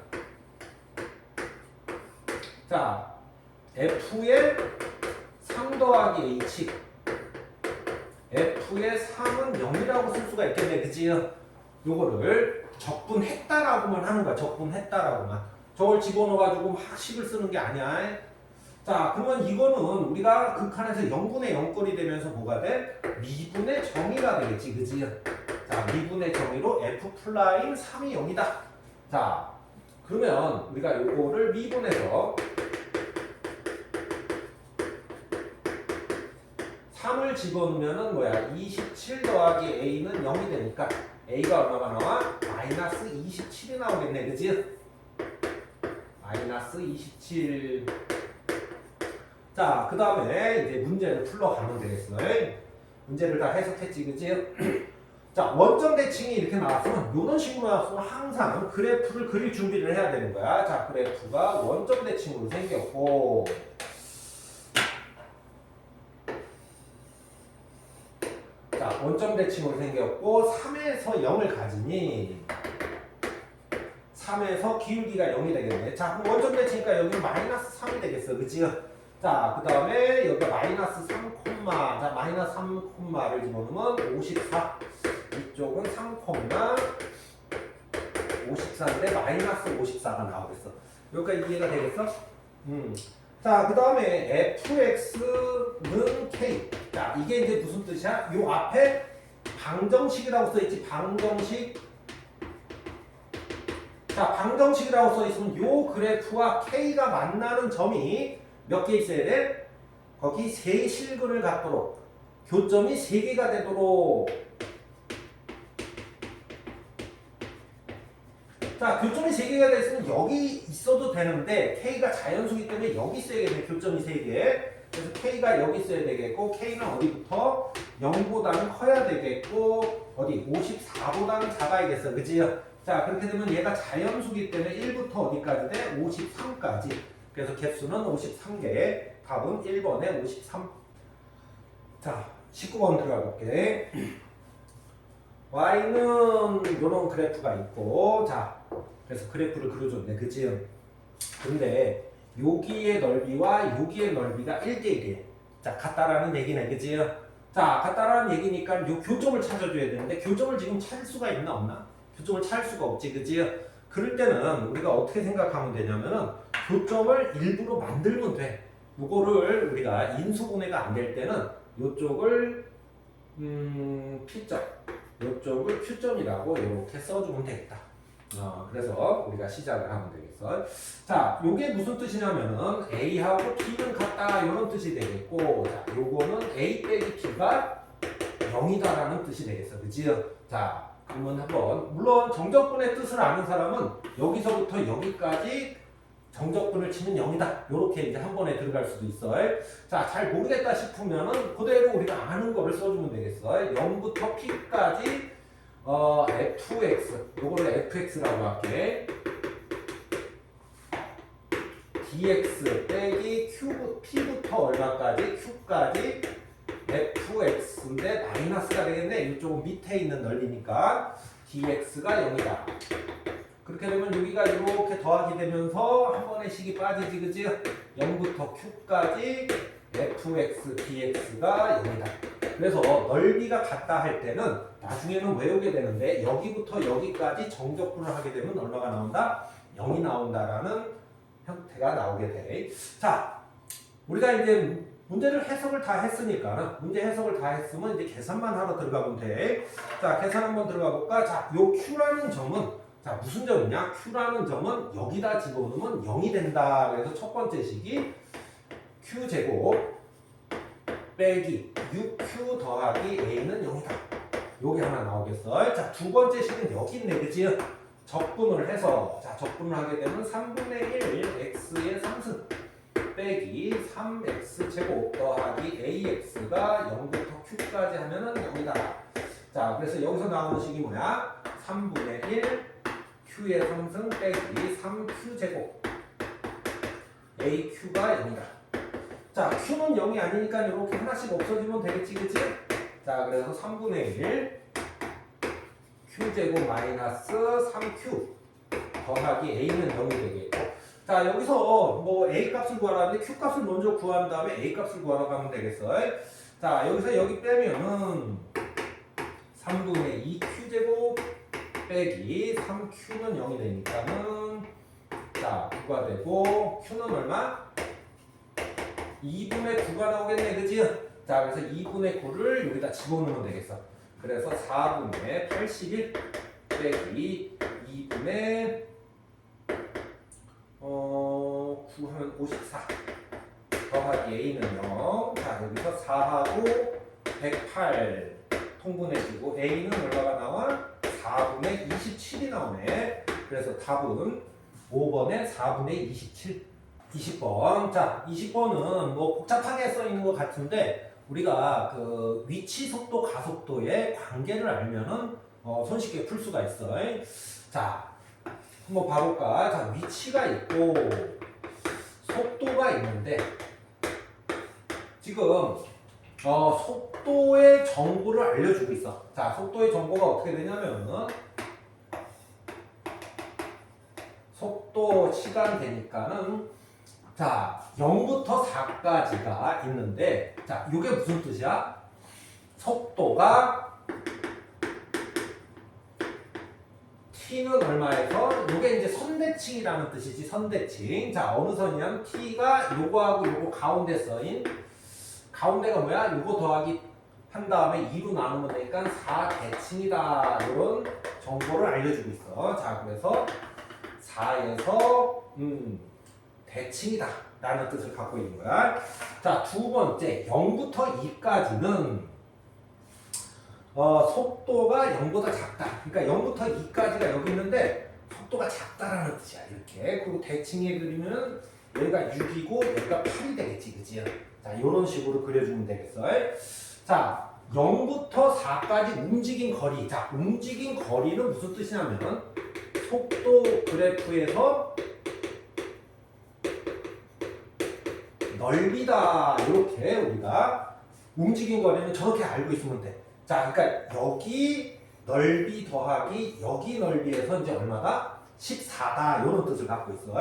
자, f의 3 더하기 h, f의 3은 0이라고 쓸 수가 있겠네, 그치? 요거를 적분했다라고만 하는 거야. 적분했다라고만. 저걸 집어넣어가지고 막 식을 쓰는 게 아니야. 자, 그러면 이거는 우리가 극한에서 0분의 0꼴이 되면서 뭐가 돼? 미분의 정의가 되겠지, 그지? 자, 미분의 정의로 f 플라임 3이 0이다. 자, 그러면 우리가 요거를 미분해서 3을 집어넣으면은 뭐야? 27 더하기 a는 0이 되니까 a가 얼마가 나와? 마이너스 27이 나오겠네, 그지? 마이너스 27. 자, 그 다음에 이제 문제를 풀러가면 되겠어. 문제를 다 해석했지, 그치? 자, 원점 대칭이 이렇게 나왔으면, 이런 식으로 나왔으면 항상 그래프를 그릴 준비를 해야 되는 거야. 자, 그래프가 원점 대칭으로 생겼고, 자, 원점 대칭으로 생겼고, 3에서 0을 가지니, 3에서 기울기가 0이 되겠네. 자, 그럼 원점 대칭이니까 여기는 마이너스 3이 되겠어, 그치? 자, 그 다음에 여기가 마이너스 3, 자, 마이너스 마이너스 3콤마를 집어넣으면 54. 이쪽은 3,54인데 마이너스 54가 나오겠어. 여기까지 이해가 되겠어? 자, 그 다음에 fx는 k. 자, 이게 이제 무슨 뜻이야? 요 앞에 방정식이라고 써있지. 방정식. 자, 방정식이라고 써있으면 요 그래프와 k가 만나는 점이 몇 개 있어야 돼? 거기 세 실근을 갖도록, 교점이 3개가 되도록. 자, 교점이 3개가 됐으면 여기 있어도 되는데 K가 자연수기 때문에 여기 있어야겠네. 교점이 3개. 그래서 K가 여기 있어야 되겠고, K는 어디부터? 0보다는 커야 되겠고, 어디? 54보다는 작아야겠어. 그치? 자, 그렇게 되면 얘가 자연수기 때문에 1부터 어디까지 돼? 53까지. 그래서 개수는 53개. 답은 1번에 53. 자, 19번 들어가 볼게. y는 이런 그래프가 있고, 자, 그래서 그래프를 그려줬네. 그치? 근데 여기의 넓이와 여기의 넓이가 1대1이에요. 자, 같다라는 얘기네. 그치? 자, 같다라는 얘기니까 요 교점을 찾아줘야 되는데, 교점을 지금 찾을 수가 있나 없나? 교점을 찾을 수가 없지. 그치? 그럴 때는 우리가 어떻게 생각하면 되냐면은 교점을 일부러 만들면 돼. 요거를 우리가 인수분해가 안 될 때는 요쪽을 P점, 요쪽을 Q점이라고 이렇게 써주면 되겠다. 그래서 우리가 시작을 하면 되겠어. 자, 요게 무슨 뜻이냐면은 A하고 B는 같다 이런 뜻이 되겠고, 자, 요거는 A 빼기 B가 0이다라는 뜻이 되겠어. 그치? 자, 그러면 한번, 물론 정적분의 뜻을 아는 사람은 여기서부터 여기까지 정적분을 치면 0이다. 요렇게 이제 한 번에 들어갈 수도 있어. 자, 잘 모르겠다 싶으면은 그대로 우리가 아는 거를 써주면 되겠어. 0부터 P까지 fx, 요거를 fx라고 할게. dx 빼기 p부터 얼마까지? q까지 fx인데 마이너스가 되겠네. 이쪽은 밑에 있는 넓이니까 dx가 0이다. 그렇게 되면 여기가 이렇게 더하기 되면서 한 번에 식이 빠지지, 그치? 0부터 q까지 fx dx가 0이다. 그래서 넓이가 같다 할 때는 나중에는 외우게 되는데, 여기부터 여기까지 정적분을 하게 되면 얼마가 나온다? 0이 나온다라는 형태가 나오게 돼. 자, 우리가 이제 문제를 해석을 다 했으니까, 문제 해석을 다 했으면 이제 계산만 하러 들어가면 돼. 자, 계산 한번 들어가 볼까? 자, 요 q라는 점은, 자, 무슨 점이냐? q라는 점은 여기다 집어넣으면 0이 된다. 그래서 첫 번째 식이 q제곱 빼기 6q 더하기 a는 0이다. 요게 하나 나오겠어. 자, 두 번째 식은 여기 있네. 그치? 적분을 해서, 자, 적분을 하게 되면 3분의 1 x의 3승 빼기 3x 제곱 더하기 ax가 0부터 q까지 하면은 0이다. 자, 그래서 여기서 나오는 식이 뭐야? 3분의 1 q의 3승 빼기 3q 제곱 aq가 0이다. 자, q는 0이 아니니까 이렇게 하나씩 없어지면 되겠지, 그치? 자, 그래서 3분의 1 q제곱 마이너스 3q 더하기 a는 0이 되겠고, 자, 여기서 뭐 a 값을 구하라는데 q 값을 먼저 구한 다음에 a 값을 구하러 가면 되겠어. 자, 여기서 여기 빼면은 3분의 2 q제곱 빼기 3q는 0이 되니까는, 자, 9가 되고, q는 얼마? 2분의 9가 나오겠네, 그치? 자, 그래서 2분의 9를 여기다 집어넣으면 되겠어. 그래서 4분의 81 빼기 2분의 9 하면 54 더하기 a는 0. 자, 여기서 4하고 108 통분해지고 a는 얼마가 나와? 4분의 27이 나오네. 그래서 답은 5번에 4분의 27. 20번. 자, 20번은 뭐 복잡하게 써 있는 것 같은데, 우리가 그 위치 속도 가속도의 관계를 알면은 손쉽게 풀 수가 있어. 자, 한번 봐볼까? 자, 위치가 있고 속도가 있는데, 지금 속도의 정보를 알려주고 있어. 자, 속도의 정보가 어떻게 되냐면은, 속도 시간 되니까는, 자, 0부터 4까지가 있는데, 자, 이게 무슨 뜻이야? 속도가 t는 얼마에서 요게 이제 선대칭이라는 뜻이지 선대칭. 자 어느 선이냐면 t가 요거하고 요거 가운데 써인 가운데가 뭐야? 요거 더하기 한 다음에 2로 나누면 되니까 4대칭이다. 이런 정보를 알려주고 있어. 자 그래서 4에서 대칭이다 라는 뜻을 갖고 있는 거야. 자 두 번째 0부터 2까지는 속도가 0보다 작다. 그러니까 0부터 2까지가 여기 있는데 속도가 작다라는 뜻이야. 이렇게. 그리고 대칭에 그리면 여기가 6이고 여기가 8이 되겠지. 그치? 자, 이런 식으로 그려주면 되겠어. 자, 0부터 4까지 움직인 거리. 자, 움직인 거리는 무슨 뜻이냐면 속도 그래프에서 넓이다. 이렇게 우리가 움직인 거리는 저렇게 알고 있으면 돼. 자, 그러니까 여기 넓이 더하기 여기 넓이에서 이제 얼마다? 14다. 이런 뜻을 갖고 있어.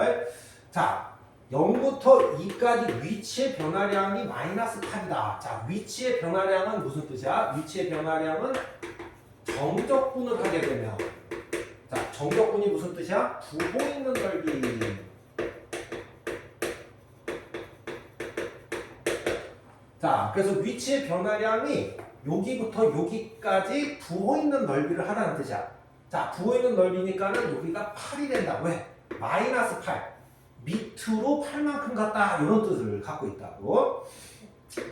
자, 0부터 2까지 위치의 변화량이 마이너스 8이다. 자, 위치의 변화량은 무슨 뜻이야? 위치의 변화량은 정적분을 하게 되면 자, 정적분이 무슨 뜻이야? 부호 있는 넓이. 자, 그래서 위치의 변화량이 여기부터 여기까지 부호 있는 넓이를 하라는 뜻이야. 자, 부호 있는 넓이니까는 여기가 8이 된다. 왜? 마이너스 8. 밑으로 8만큼 갔다. 이런 뜻을 갖고 있다고.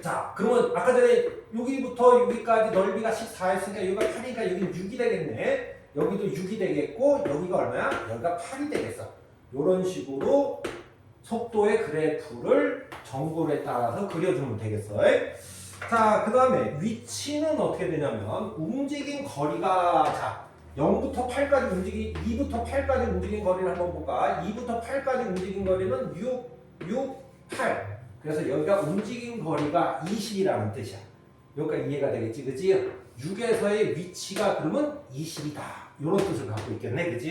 자, 그러면 아까 전에 여기부터 여기까지 넓이가 14였으니까 여기가 8이니까 여기는 6이 되겠네. 여기도 6이 되겠고 여기가 얼마야? 여기가 8이 되겠어. 이런 식으로 속도의 그래프를 정보에 따라서 그려주면 되겠어. 자, 그 다음에 위치는 어떻게 되냐면 움직인 거리가 자 0부터 8까지 움직인 2부터 8까지 움직인 거리를 한번 볼까? 2부터 8까지 움직인 거리는 8 그래서 여기가 움직인 거리가 20이라는 뜻이야. 여기까지 이해가 되겠지, 그치? 6에서의 위치가 그러면 20이다. 이런 뜻을 갖고 있겠네, 그치?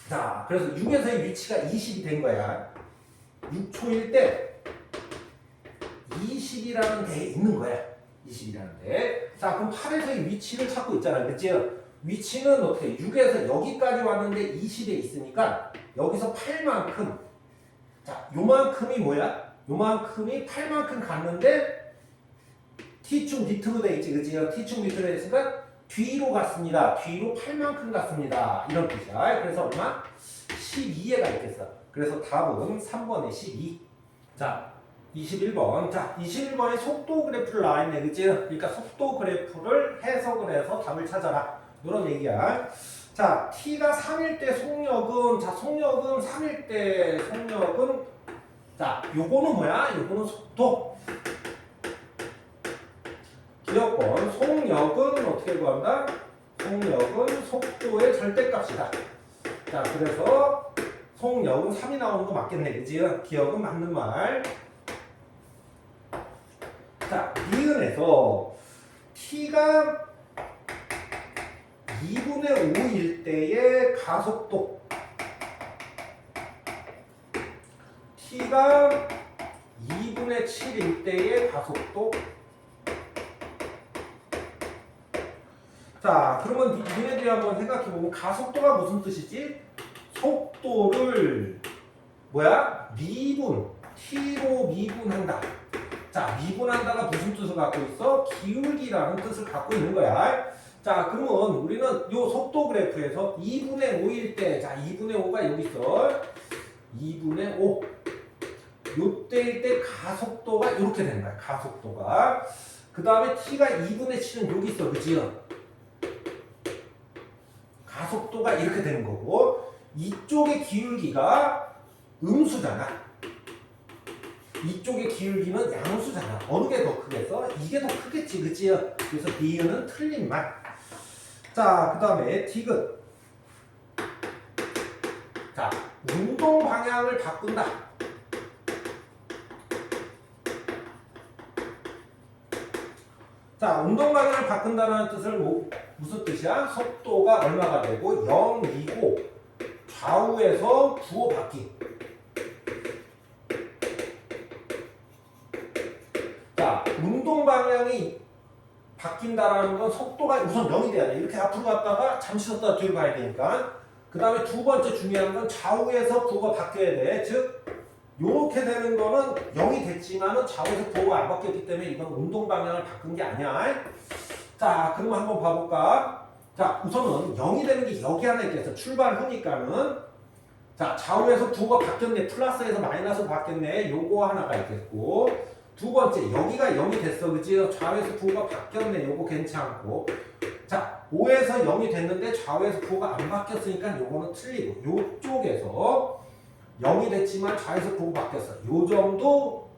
자, 그래서 6에서의 위치가 20이 된 거야. 6초일 때 20이라는 데에 있는 거야. 20이라는 데. 자, 그럼 8에서의 위치를 찾고 있잖아. 그치? 위치는 어떻게? 6에서 여기까지 왔는데 20에 있으니까 여기서 8만큼. 자, 요만큼이 뭐야? 요만큼이 8만큼 갔는데 T축 밑으로 돼 있지. 그치? T축 밑으로 돼 있으니까 뒤로 갔습니다. 뒤로 8만큼 갔습니다. 이런 뜻이야. 그래서 얼마? 12에가 있겠어. 그래서 답은 3번에 12. 자, 21번. 자, 21번에 속도 그래프를 나와있네. 그치? 그러니까 속도 그래프를 해석을 해서 답을 찾아라. 이런 얘기야. 자, T가 3일 때 속력은, 자, 속력은 3일 때 속력은, 자, 요거는 뭐야? 요거는 속도. 기억번. 속력은 어떻게 구한다? 속력은 속도의 절대값이다. 자, 그래서 속력은 3이 나오는 거 맞겠네. 그치? 기억은 맞는 말. 자, 니은에서 T가 2분의 5일 때의 가속도 T가 2분의 7일 때의 가속도. 자, 그러면 니네들이 한번 생각해보면 가속도가 무슨 뜻이지? 속도를 뭐야? 미분, T로 미분한다. 자, 미분한다가 무슨 뜻을 갖고 있어? 기울기라는 뜻을 갖고 있는 거야. 자, 그러면 우리는 요 속도 그래프에서 2분의 5일 때, 자, 2분의 5가 여기 있어. 2분의 5. 요때일 때 가속도가 이렇게 되는 거야. 가속도가. 그 다음에 T가 2분의 7은 여기 있어. 그치요? 가속도가 이렇게 되는 거고, 이쪽의 기울기가 음수잖아. 이쪽의 기울기는 양수잖아. 어느 게 더 크겠어? 이게 더 크겠지, 그치? 그래서 B는 틀린 말. 자, 그 다음에 D은 자, 운동 방향을 바꾼다. 자, 운동 방향을 바꾼다는 뜻을 무슨 뜻이야? 속도가 얼마가 되고 0이고 좌우에서 부호 바퀴. 자, 운동 방향이 바뀐다라는 건 속도가 우선 0이 돼야 돼. 이렇게 앞으로 갔다가 잠시 쉬었다가 뒤로 가야 되니까. 그 다음에 두 번째 중요한 건 좌우에서 부호가 바뀌어야 돼. 즉 요렇게 되는 거는 0이 됐지만은 좌우에서 부호가 안 바뀌었기 때문에 이건 운동 방향을 바꾼 게 아니야. 자, 그러면 한번 봐볼까? 자, 우선은 0이 되는 게 여기 하나 있겠어. 출발 후니까는. 자, 좌우에서 부호가 바뀌었네. 플러스에서 마이너스 바뀌었네. 요거 하나가 있겠고. 두 번째, 여기가 0이 됐어. 그치? 좌우에서 부호가 바뀌었네. 요거 괜찮고. 자, 5에서 0이 됐는데 좌우에서 부호가 안 바뀌었으니까 요거는 틀리고. 요쪽에서 0이 됐지만 좌우에서 부호가 바뀌었어. 요 정도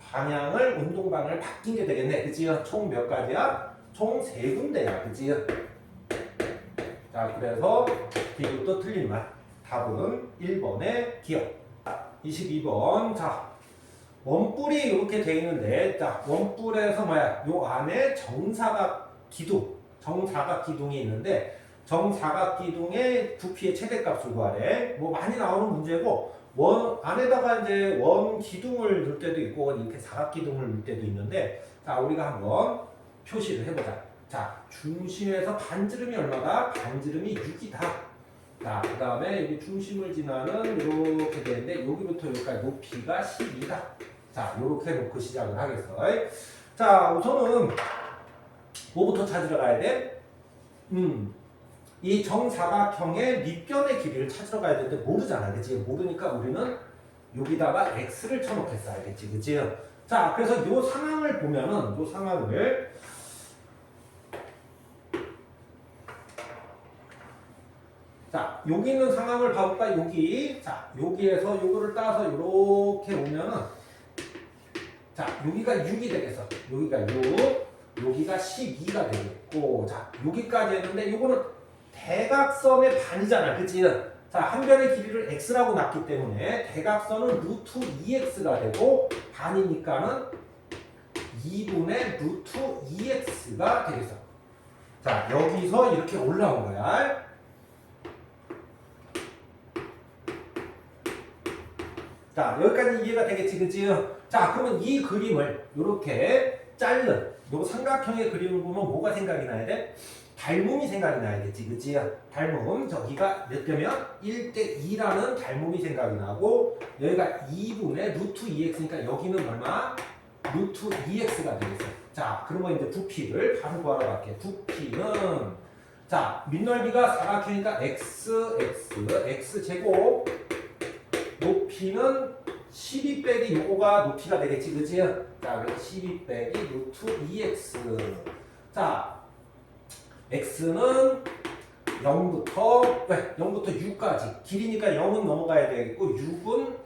방향을, 운동 방향을 바뀐 게 되겠네. 그치? 총 몇 가지야? 총 3군데야. 그치? 자, 그래서 이것도 틀린 말. 답은 1번의 기억. 22번. 자, 원뿔이 이렇게 돼 있는데, 자, 원뿔에서 뭐야? 요 안에 정사각 기둥이 있는데, 정사각 기둥의 부피의 최대값을 구하래. 뭐 많이 나오는 문제고, 원 안에다가 이제 원 기둥을 넣을 때도 있고, 이렇게 사각 기둥을 넣을 때도 있는데, 자, 우리가 한번 표시를 해보자. 자, 중심에서 반지름이 얼마다? 반지름이 6이다. 자, 그 다음에 여기 중심을 지나는 이렇게 되는데 여기부터 여기까지 높이가 12다. 자, 이렇게 놓고 시작을 하겠어. 자, 우선은 뭐부터 찾으러 가야 돼? 이 정사각형의 밑변의 길이를 찾으러 가야 되는데 모르잖아. 그치? 모르니까 우리는 여기다가 x를 쳐놓겠어. 알겠지? 그치? 자, 그래서 이 상황을 보면은 이 상황을 자, 여기 있는 상황을 봐볼까? 여기. 자, 여기에서 요거를 따서 이렇게 오면은 자, 여기가 6이 되겠어. 여기가 6, 여기가 12가 되겠고, 자, 여기까지 했는데 요거는 대각선의 반이잖아. 그치? 자, 한 변의 길이를 x라고 놨기 때문에 대각선은 루트 2x가 되고 반이니까는 2분의 루트 2x가 되겠어. 자, 여기서 이렇게 올라온 거야. 자, 여기까지 이해가 되겠지, 그치? 자, 그러면 이 그림을 이렇게 자른 요 삼각형의 그림을 보면 뭐가 생각이 나야 돼? 닮음이 생각이 나야겠지, 그치? 닮음, 저기가 몇 대면 1대2라는 닮음이 생각이 나고 여기가 2분의 루트 2x니까 여기는 얼마? 루트 2x가 되겠어. 자, 그러면 이제 부피를 바로 구하러 갈게. 부피는 자, 밑넓이가 사각형이니까 x제곱 높이는 12 빼기 요거가 높이가 되겠지, 그치? 자, 그래서 12 빼기 루트 2x. 자, x는 0부터 6까지. 길이니까 0은 넘어가야 되겠고, 6은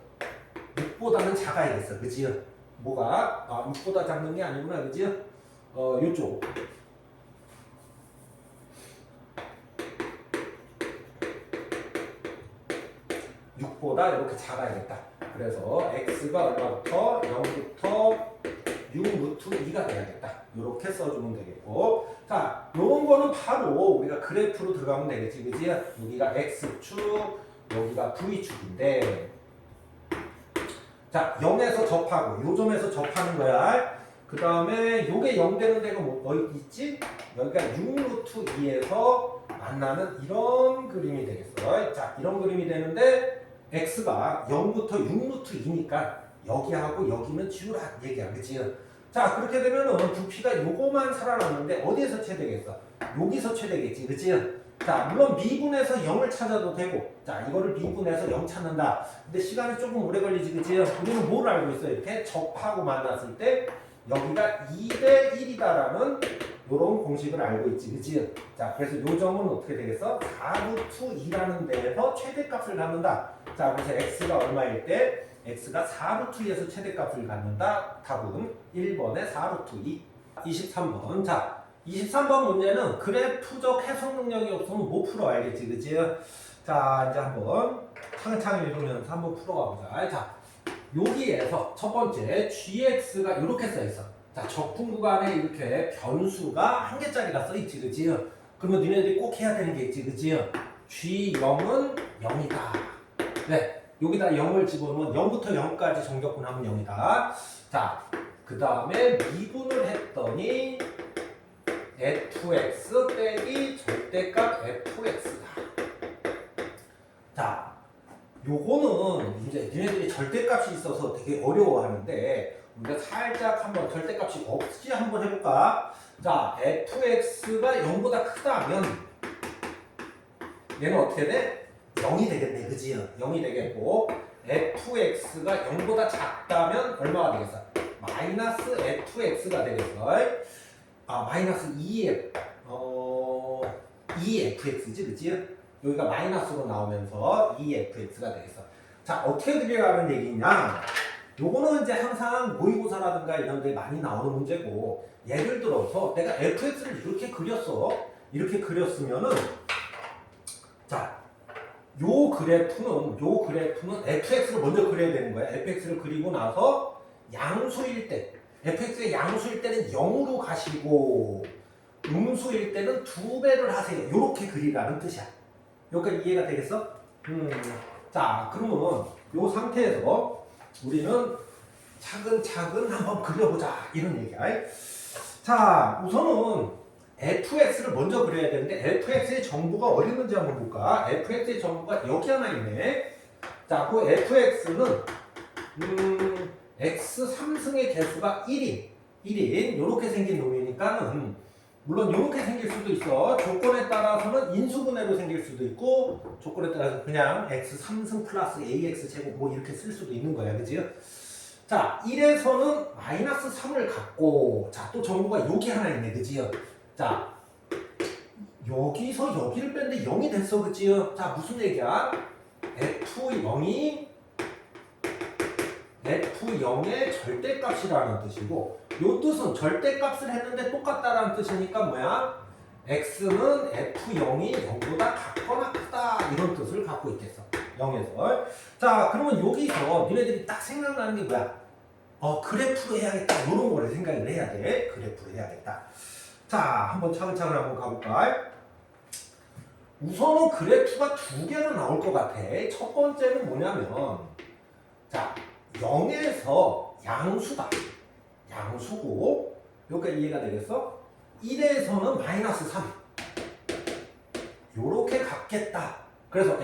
6보다는 작아야겠어, 그치? 뭐가? 6보다 작는 게 아니구나, 그치? 요쪽. 6보다 이렇게 작아야겠다. 그래서 x가 얼마부터 0부터 6 루트 2가 돼야겠다. 이렇게 써주면 되겠고, 자, 요런 거는 바로 우리가 그래프로 들어가면 되겠지, 그지? 여기가 x축, 여기가 v축인데, 자, 0에서 접하고 요 점에서 접하는 거야. 그 다음에 요게 0 되는 데가 뭐 어디 있지? 여기가 6 루트 2에서 만나는 이런 그림이 되겠어. 자, 이런 그림이 되는데 x가 0부터 6 루트 2니까 여기하고 여기는 지우라 얘기야, 그치? 자, 그렇게 되면은 부피가 요거만 살아남는데 어디에서 채되겠어? 여기서 채되겠지, 그치? 자, 물론 미분에서 0을 찾아도 되고, 자, 이거를 미분해서 0 찾는다. 근데 시간이 조금 오래 걸리지, 그치? 우리는 뭘 알고 있어요? 이렇게 접하고 만났을 때 여기가 2대 1이다라는 요런 공식을 알고 있지, 그치? 자, 그래서 요 점은 어떻게 되겠어? 4루트 2라는 데에서 최대값을 갖는다. 자, 그래서 x가 얼마일 때? x가 4루트 2에서 최대값을 갖는다. 답은 1번의 4루트 2. 23번. 자, 23번 문제는 그래프적 해석 능력이 없으면 못 풀어, 알겠지, 그치? 자, 이제 한번 차근차근 읽으면서 한번 풀어가 보자. 자, 여기에서 첫 번째 gx가 이렇게 써 있어. 자, 적분 구간에 이렇게 변수가 한 개짜리가 써 있지, 그치? 그러면 니네들이 꼭 해야 되는 게 있지, 그치? g0은 0이다. 네, 여기다 0을 집어넣으면 0부터 0까지 정적분하면 0이다. 자, 그 다음에 미분을 했더니 fx 빼기 절대값 fx다. 자, 요거는 이제 니네들이 절대값이 있어서 되게 어려워하는데 우리가 살짝 한번 절대값이 없이 한번 해볼까? 자, fx가 0보다 크다면 얘는 어떻게 돼? 0이 되겠네, 그지? 0이 되겠고 fx가 0보다 작다면 얼마가 되겠어? 마이너스 fx가 되겠어. 마이너스 2fx지, 그지? 여기가 마이너스로 나오면서 2fx가 되겠어. 자, 어떻게 그리라는 얘기냐? 요거는 이제 항상 모의고사라든가 이런 데 많이 나오는 문제고, 예를 들어서 내가 fx를 이렇게 그렸어. 이렇게 그렸으면은, 자, 요 그래프는 fx를 먼저 그려야 되는 거야. fx를 그리고 나서 양수일 때, fx의 양수일 때는 0으로 가시고, 음수일 때는 2배를 하세요. 요렇게 그리라는 뜻이야. 여기까지 이해가 되겠어? 자, 그러면 요 상태에서 우리는 차근차근 한번 그려보자. 이런 얘기야. 자, 우선은 fx를 먼저 그려야 되는데 fx의 정보가 어디 있는지 한번 볼까? fx의 정보가 여기 하나 있네. 자, 그 fx는 x 3승의 개수가 1인 요렇게 생긴 놈이니까는 물론 이렇게 생길 수도 있어. 조건에 따라서는 인수분해로 생길 수도 있고 조건에 따라서 그냥 x 3승 플러스 ax 제곱 뭐 이렇게 쓸 수도 있는 거야. 그지? 자, 1에서는 마이너스 3을 갖고 자, 또 정보가 여기 하나 있네. 그지? 자, 여기서 여기를 뺐는데 0이 됐어. 그지? 자, 무슨 얘기야? F0의 절대값이라는 뜻이고 요 뜻은 절대값을 했는데 똑같다라는 뜻이니까 뭐야? x는 F0이 0보다 같거나 크다 이런 뜻을 갖고 있겠어. 0에서. 자, 그러면 여기서 니네들이 딱 생각나는 게 뭐야? 그래프로 해야겠다. 이런 거를 생각을 해야 돼. 그래프로 해야겠다. 자, 한번 차근차근 한번 가볼까? 우선은 그래프가 두 개가 나올 것 같아. 첫 번째는 뭐냐면 자, 0에서 양수다. 양수고 여기까지 이해가 되겠어? 1에서는 마이너스 3 요렇게 갖겠다. 그래서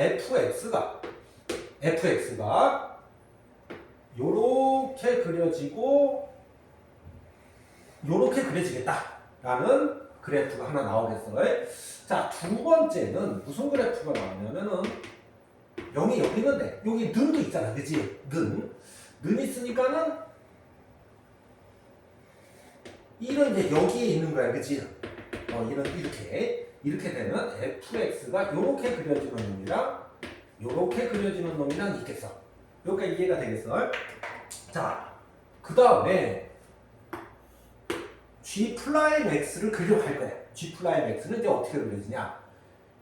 fx가 요렇게 그려지고 요렇게 그려지겠다 라는 그래프가 하나 나오겠어. 자, 두 번째는 무슨 그래프가 나오냐면은 0이 여기 있는데 여기 는도 있잖아. 그치? 는 있으니까는 1은 이제 여기에 있는 거야. 그치? 1은 이렇게 되면 fx가 요렇게 그려지는 놈이랑 요렇게 그려지는 놈이랑 있겠어. 여기까지 이해가 되겠어? 자, 그 다음에 g'x를 그려갈 거야. g'x는 이제 어떻게 그려지냐?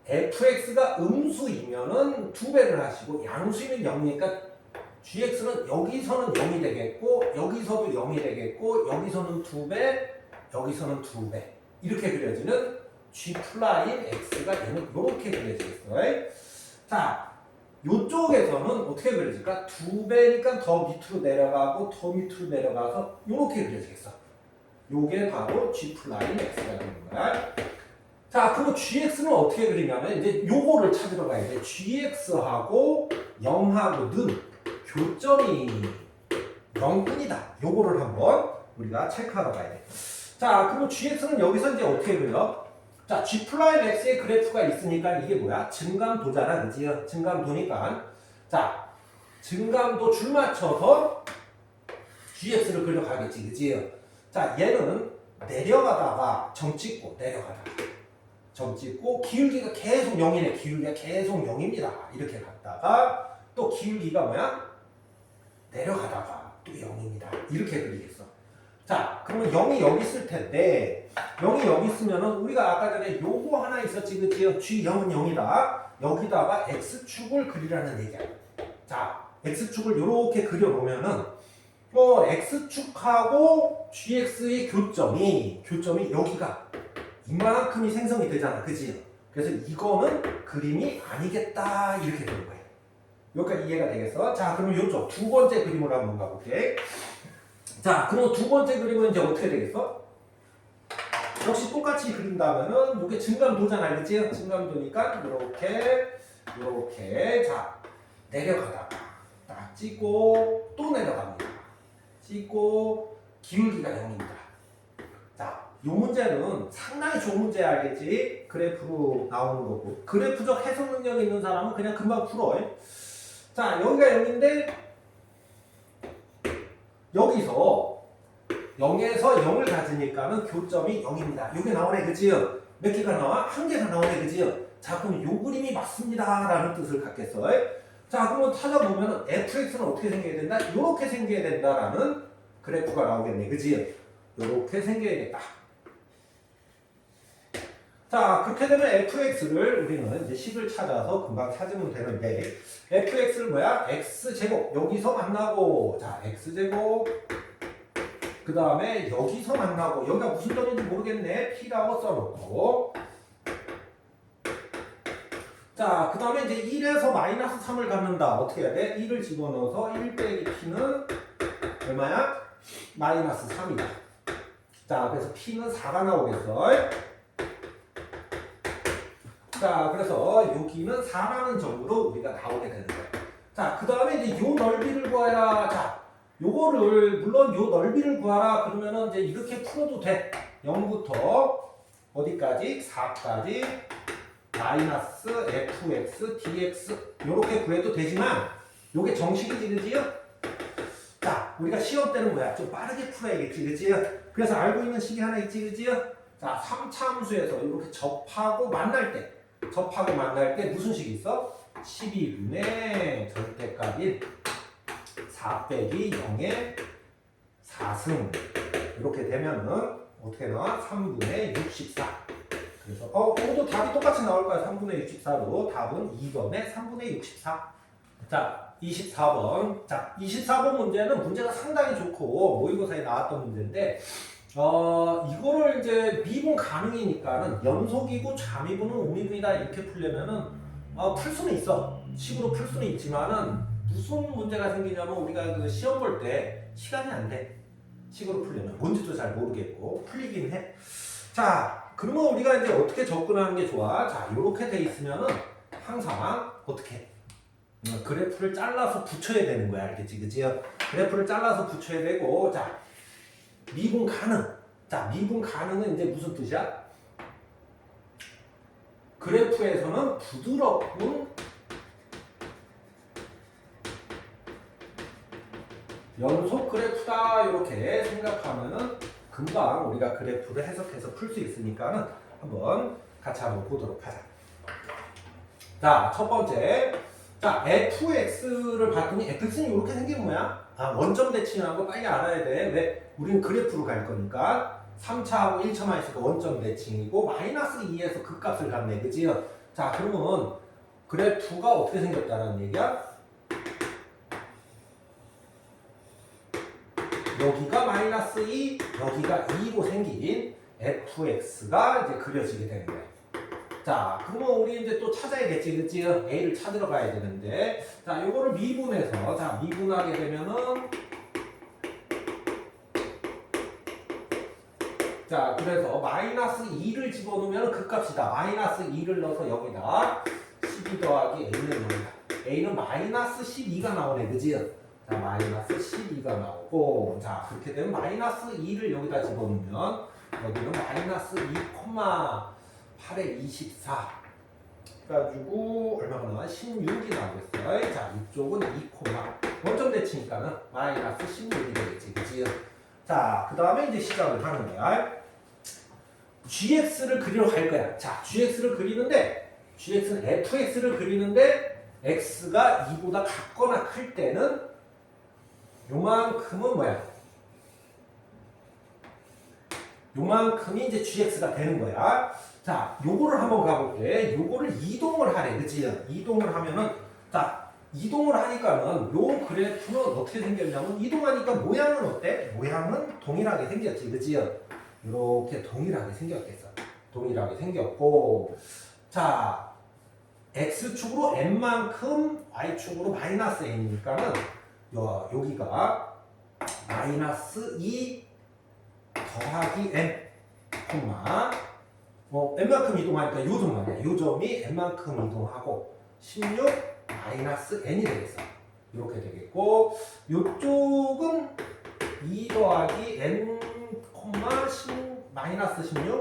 fx가 음수이면은 2배를 하시고 양수이면 0이니까 gx는 여기서는 0이 되겠고 여기서도 0이 되겠고 여기서는 2배 여기서는 2배 이렇게 그려지는 g'x가 얘는 이렇게 그려지겠어. 자, 요쪽에서는 어떻게 그려질까? 2배니까 더 밑으로 내려가고 더 밑으로 내려가서 이렇게 그려지겠어. 요게 바로 g'x가 되는 거야. 자, 그럼 gx는 어떻게 그리냐면 이제 요거를 찾으러 가야 돼. gx하고 0하고 는 교점이 0뿐이다. 요거를 한번 우리가 체크하러 가야 돼. 자, 그럼 gx는 여기서 이제 어떻게 그려? 자, g'x의 그래프가 있으니까 이게 뭐야? 증감도잖아, 그지? 증감도니까. 자, 증감도 줄 맞춰서 gx를 그려가겠지, 그지? 자, 얘는 내려가다가 점 찍고 내려가다가 점 찍고 기울기가 계속 0이네. 기울기가 계속 0입니다. 이렇게 갔다가 또 기울기가 뭐야? 내려가다가 또 0입니다. 이렇게 그리겠어. 자, 그러면 0이 여기 있을 텐데 0이 여기 있으면은 우리가 아까 전에 요거 하나 있었지, 그치? G0은 0이다. 여기다가 X축을 그리라는 얘기야. 자, X축을 요렇게 그려놓으면은 X축하고 GX의 교점이 여기가 이만큼이 생성이 되잖아, 그치? 그래서 이거는 그림이 아니겠다 이렇게 되는 거예요. 여기까지 이해가 되겠어? 자, 그럼 요쪽 두 번째 그림으로 한번 가볼게. 자, 그럼 두 번째 그림은 이제 어떻게 되겠어? 역시 똑같이 그린다면은 이게 증감도잖아, 그치? 증감도니까 이렇게 자 내려가다가 딱 찍고 또 내려갑니다. 찍고 기울기가 0입니다. 자, 이 문제는 상당히 좋은 문제 알겠지? 그래프로 나오는 거고 그래프적 해석 능력 있는 사람은 그냥 금방 풀어. 자, 여기가 0인데 여기서 0에서 0을 가지니까는 교점이 0입니다. 이게 나오네, 그지요? 몇 개가 나와? 한 개가 나오네, 그지요? 자, 그럼 요 그림이 맞습니다 라는 뜻을 갖겠어. 자, 그러면 찾아보면 fx는 어떻게 생겨야 된다? 이렇게 생겨야 된다라는 그래프가 나오겠네, 그지요? 이렇게 생겨야겠다. 자, 그렇게 되면 fx를 우리는 이제 식을 찾아서 금방 찾으면 되는데 fx를 뭐야? x제곱 여기서 만나고 자 x제곱 그 다음에 여기서 만나고 여기가 무슨 점인지 모르겠네. p라고 써놓고 자, 그 다음에 이제 1에서 마이너스 3을 갖는다. 어떻게 해야 돼? 1을 집어넣어서 1 빼기 p는 얼마야? 마이너스 3이다. 자, 그래서 p는 4가 나오겠어. 자, 그래서 여기는 4라는 점으로 우리가 나오게 되는 거야. 자, 그 다음에 이제 요 넓이를 구하라. 자, 요거를 물론 요 넓이를 구하라 그러면은 이제 이렇게 풀어도 돼. 0부터 어디까지? 4까지 마이너스 fx dx 요렇게 구해도 되지만 요게 정식이지, 그지요? 자, 우리가 시험 때는 뭐야? 좀 빠르게 풀어야겠지, 그지요? 그래서 알고 있는 식이 하나 있지, 그지요? 자, 3차함수에서 이렇게 접하고 만날 때 무슨 식이 있어? 12분의 절대값인 4 빼기 0의 4승 이렇게 되면은 어떻게 나와? 3분의 64. 그래서 이것도 답이 똑같이 나올 거야. 3분의 64로 답은 2번의 3분의 64. 자, 24번. 자, 24번 문제는 문제가 상당히 좋고 모의고사에 나왔던 문제인데 이거를 이제 미분 가능이니까는 연속이고 잠이분은 오미분이다 이렇게 풀려면은 풀 수는 있어. 식으로 풀 수는 있지만은 무슨 문제가 생기냐면 우리가 그 시험 볼 때 시간이 안 돼. 식으로 풀려면 뭔지도 잘 모르겠고 풀리긴 해. 자, 그러면 우리가 이제 어떻게 접근하는 게 좋아? 자, 이렇게 돼 있으면은 항상 어떻게 그래프를 잘라서 붙여야 되는 거야, 알겠지, 그지요? 그래프를 잘라서 붙여야 되고, 자, 미분 가능. 자, 미분 가능은 이제 무슨 뜻이야? 그래프에서는 부드럽군 연속 그래프다 이렇게 생각하면은 금방 우리가 그래프를 해석해서 풀 수 있으니까는 한번 같이 한번 보도록 하자. 자, 첫 번째. 자, fx를 봤더니 fx는 이렇게 생긴 거야. 원점 대칭이라는 거 빨리 알아야 돼. 왜? 우리는 그래프로 갈 거니까 3차하고 1차만 있으니까 원점 대칭이고 마이너스 2에서 그 값을 갖네, 그지요? 자, 그러면 그래프가 어떻게 생겼다는 얘기야? 여기가 마이너스 2, 여기가 2로 생긴 fx가 이제 그려지게 되는 거야. 자, 그러면 우리 이제 또 찾아야겠지, 그치? a를 찾으러 가야 되는데, 자, 요거를 미분해서, 자, 미분하게 되면은, 자, 그래서 마이너스 2를 집어넣으면 그 값이다. 마이너스 2를 넣어서 여기다 12 더하기 a는 뭐야? a는 마이너스 12가 나오네, 그치? 자, 마이너스 12가 나오고, 자, 그렇게 되면 마이너스 2를 여기다 집어넣으면, 여기는 마이너스 2,8에 24. 그래가지고, 얼마가 나와? 16이 나오겠어요. 자, 이쪽은 2, 원점 대칭이니까는 마이너스 16이 되겠지, 그치? 자, 그 다음에 이제 시작을 하는 거야. gx를 그리러 갈 거야. 자, gx를 그리는데, gx는 fx를 그리는데, x가 2보다 같거나 클 때는 요만큼은 뭐야? 요만큼이 이제 gx가 되는 거야. 자, 요거를 한번 가볼게. 요거를 이동을 하래, 그치? 이동을 하면은, 자, 이동을 하니까는 요 그래프는 어떻게 생겼냐면, 이동하니까 모양은 어때? 모양은 동일하게 생겼지, 그치? 요렇게 동일하게 생겼겠어. 동일하게 생겼고, 자, x축으로 n만큼, y축으로 마이너스 n이니까는, 여기가 마이너스 2 더하기 n 콤마 n만큼 이동하니까 요 점 말이야. 요 점이 n만큼 이동하고 16 마이너스 n이 되겠어. 이렇게 되겠고 요쪽은 2 더하기 n 콤마 마이너스 16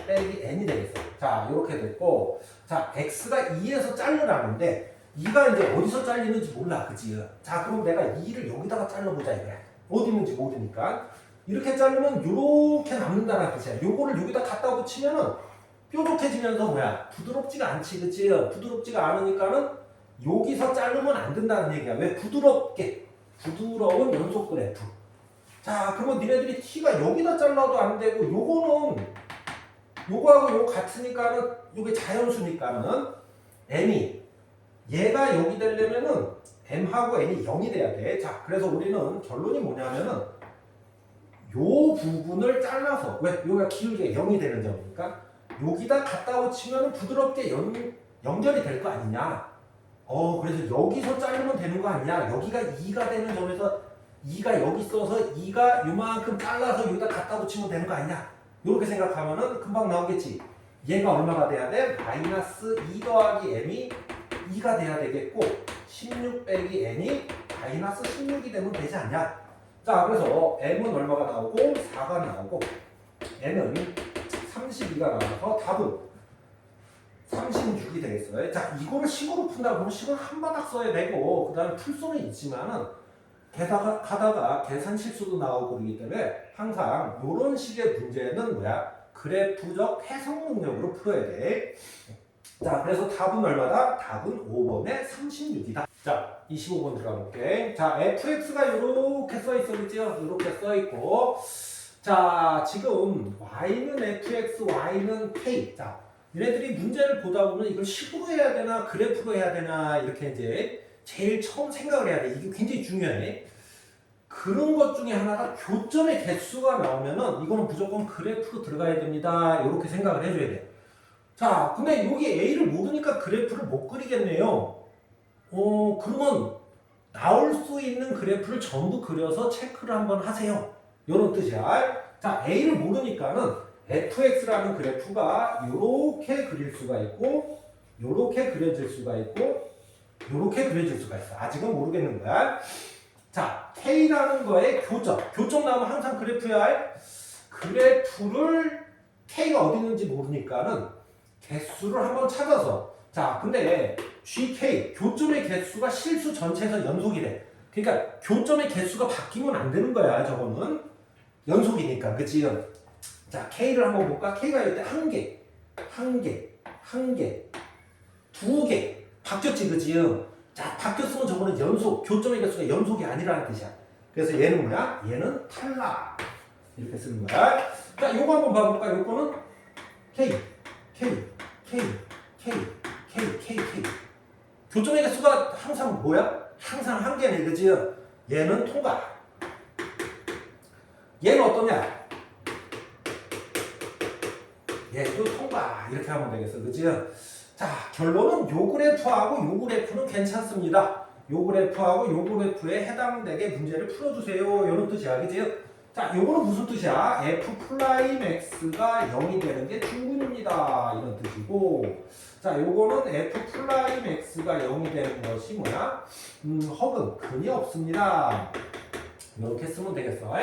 빼기 n이 되겠어. 자, 이렇게 됐고, 자, x가 2에서 자르라는데 2가 이제 어디서 잘리는지 몰라, 그치? 자, 그럼 내가 2를 여기다가 잘라보자 이거야. 어디 있는지 모르니까. 이렇게 자르면 이렇게 남는다는 뜻이야. 요거를 여기다 갖다 붙이면은 뾰족해지면서 뭐야? 부드럽지가 않지, 그치? 부드럽지가 않으니까는 여기서 자르면 안 된다는 얘기야. 왜? 부드러운 연속 그래프. 자, 그러면 니네들이 t가 여기다 잘라도 안 되고 요거는 요거하고 요거 같으니까는 요게 자연수니까는 m이 얘가 여기 되려면은 m하고 n이 0이 돼야 돼. 자, 그래서 우리는 결론이 뭐냐면은 요 부분을 잘라서 왜? 여기가 길게 0이 되는 점이니까 여기다 갖다 붙이면 부드럽게 연결이 될 거 아니냐. 그래서 여기서 자르면 되는 거 아니냐. 여기가 2가 되는 점에서 2가 여기 있어서 2가 요만큼 잘라서 여기다 갖다 붙이면 되는 거 아니냐. 이렇게 생각하면은 금방 나오겠지. 얘가 얼마가 돼야 돼? 마이너스 2 더하기 m이 2가 돼야 되겠고 16 빼기 n이 마이너스 16이 되면 되지 않냐. 자, 그래서 m은 얼마가 나오고 4가 나오고 n은 32가 나와서 답은 36이 되겠어요. 자, 이거를 식으로 푼다 그러면 식을 한 바닥 써야 되고 그 다음에 풀 수는 있지만은 가다가 계산 실수도 나오고 그러기 때문에 항상 이런 식의 문제는 뭐야? 그래프적 해석 능력으로 풀어야 돼. 자, 그래서 답은 얼마다? 답은 5번에 36이다. 자, 25번 들어가 볼게. 자, fx가 이렇게 써 있어, 그죠? 이렇게 써 있고. 자, 지금 y는 fx, y는 k. 자, 얘네들이 문제를 보다 보면 이걸 식으로 해야 되나, 그래프로 해야 되나, 이렇게 이제 제일 처음 생각을 해야 돼. 이게 굉장히 중요해. 그런 것 중에 하나가 교점의 개수가 나오면은 이거는 무조건 그래프로 들어가야 됩니다. 이렇게 생각을 해줘야 돼. 자, 근데 여기 A를 모르니까 그래프를 못 그리겠네요. 그러면 나올 수 있는 그래프를 전부 그려서 체크를 한번 하세요. 이런 뜻이야. 자, A를 모르니까는 fx라는 그래프가 이렇게 그릴 수가 있고, 이렇게 그려질 수가 있고, 이렇게 그려질 수가 있어. 아직은 모르겠는 거야. 자, K라는 거에 교점. 교점 나오면 항상 그래프야. 그래프를 K가 어디 있는지 모르니까는 개수를 한번 찾아서. 자, 근데 GK, 교점의 개수가 실수 전체에서 연속이래. 그러니까 교점의 개수가 바뀌면 안 되는 거야, 저거는. 연속이니까, 그치? 자, K를 한번 볼까? K가 이때 한 개, 두 개. 바뀌었지, 그치? 자, 바뀌었으면 저거는 연속, 교점의 개수가 연속이 아니라는 뜻이야. 그래서 얘는 뭐야? 얘는 탈락. 이렇게 쓰는 거야. 자, 요거 한번 봐볼까? 요거는 K. 교점의 개수가 항상 뭐야? 항상 한 개네, 그치? 얘는 통과. 얘는 어떠냐? 얘도 통과. 이렇게 하면 되겠어, 그치? 자, 결론은 요 그래프하고 요 그래프는 괜찮습니다. 요 그래프하고 요 그래프에 해당되게 문제를 풀어주세요. 이런 뜻이야, 그치? 자, 요거는 무슨 뜻이야? f'x가 0이 되는 게 충분입니다. 이런 뜻이고, 자, 요거는 f'x가 0이 되는 것이 뭐야? 허근, 근이 없습니다. 이렇게 쓰면 되겠어.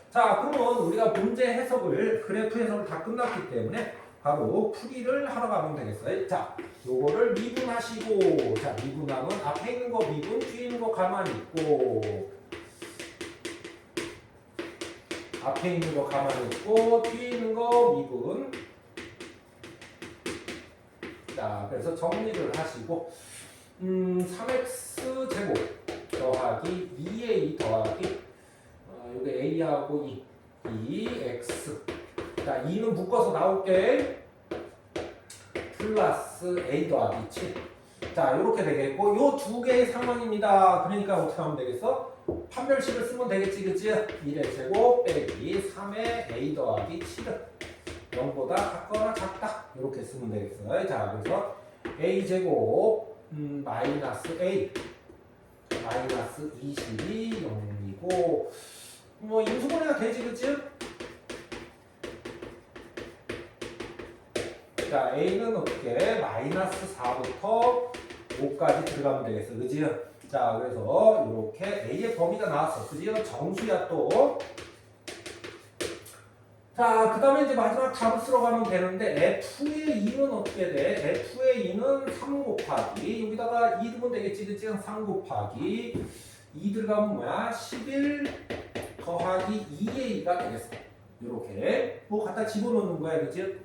자, 그러면 우리가 문제 해석을, 그래프 해석을 다 끝났기 때문에 바로 풀이를 하러 가면 되겠어요. 자, 요거를 미분하시고, 자, 미분하면 앞에 있는 거 미분, 뒤에 있는 거 가만히 있고, 앞에 있는 거 가만히 있고, 뒤에 있는 거 미분. 자, 그래서 정리를 하시고, 3x 제곱 더하기 2a 더하기, 여기 a하고 2x. 자, 2는 묶어서 나올게. 플러스 a 더하기 7. 자, 이렇게 되겠고, 요 두 개의 상황입니다. 그러니까 어떻게 하면 되겠어? 판별식을 쓰면 되겠지, 그치? 1의 제곱 빼기 3의 a 더하기 7은 0보다 같거나 작다. 이렇게 쓰면 되겠어. 자, 그래서 a 제곱 마이너스 a 마이너스 20이 0이고, 뭐 인수분해가 되지, 그치? 자, A는 어떻게? 마이너스 4부터 5까지 들어가면 되겠어. 그지? 자, 그래서 이렇게 A의 범위가 나왔어. 그지? 정수야 또. 자, 그 다음에 이제 마지막 답을 쓰러 가면 되는데 F의 2는 어떻게 돼? F의 2는 3 곱하기 여기다가 2 두면 되겠지. 그치? 3 곱하기 2 들어가면 뭐야? 11 더하기 2의 2가 되겠어. 이렇게 뭐 갖다 집어넣는 거야. 그치?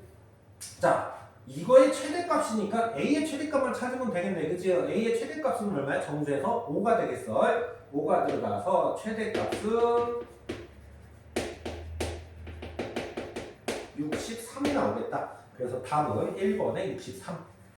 자, 이거의 최대값이니까 A의 최대값만 찾으면 되겠네. 그치? A의 최대값은 얼마야? 정수에서 5가 되겠어. 5가 들어가서 최대값은 63이 나오겠다. 그래서 답은 1번에 63.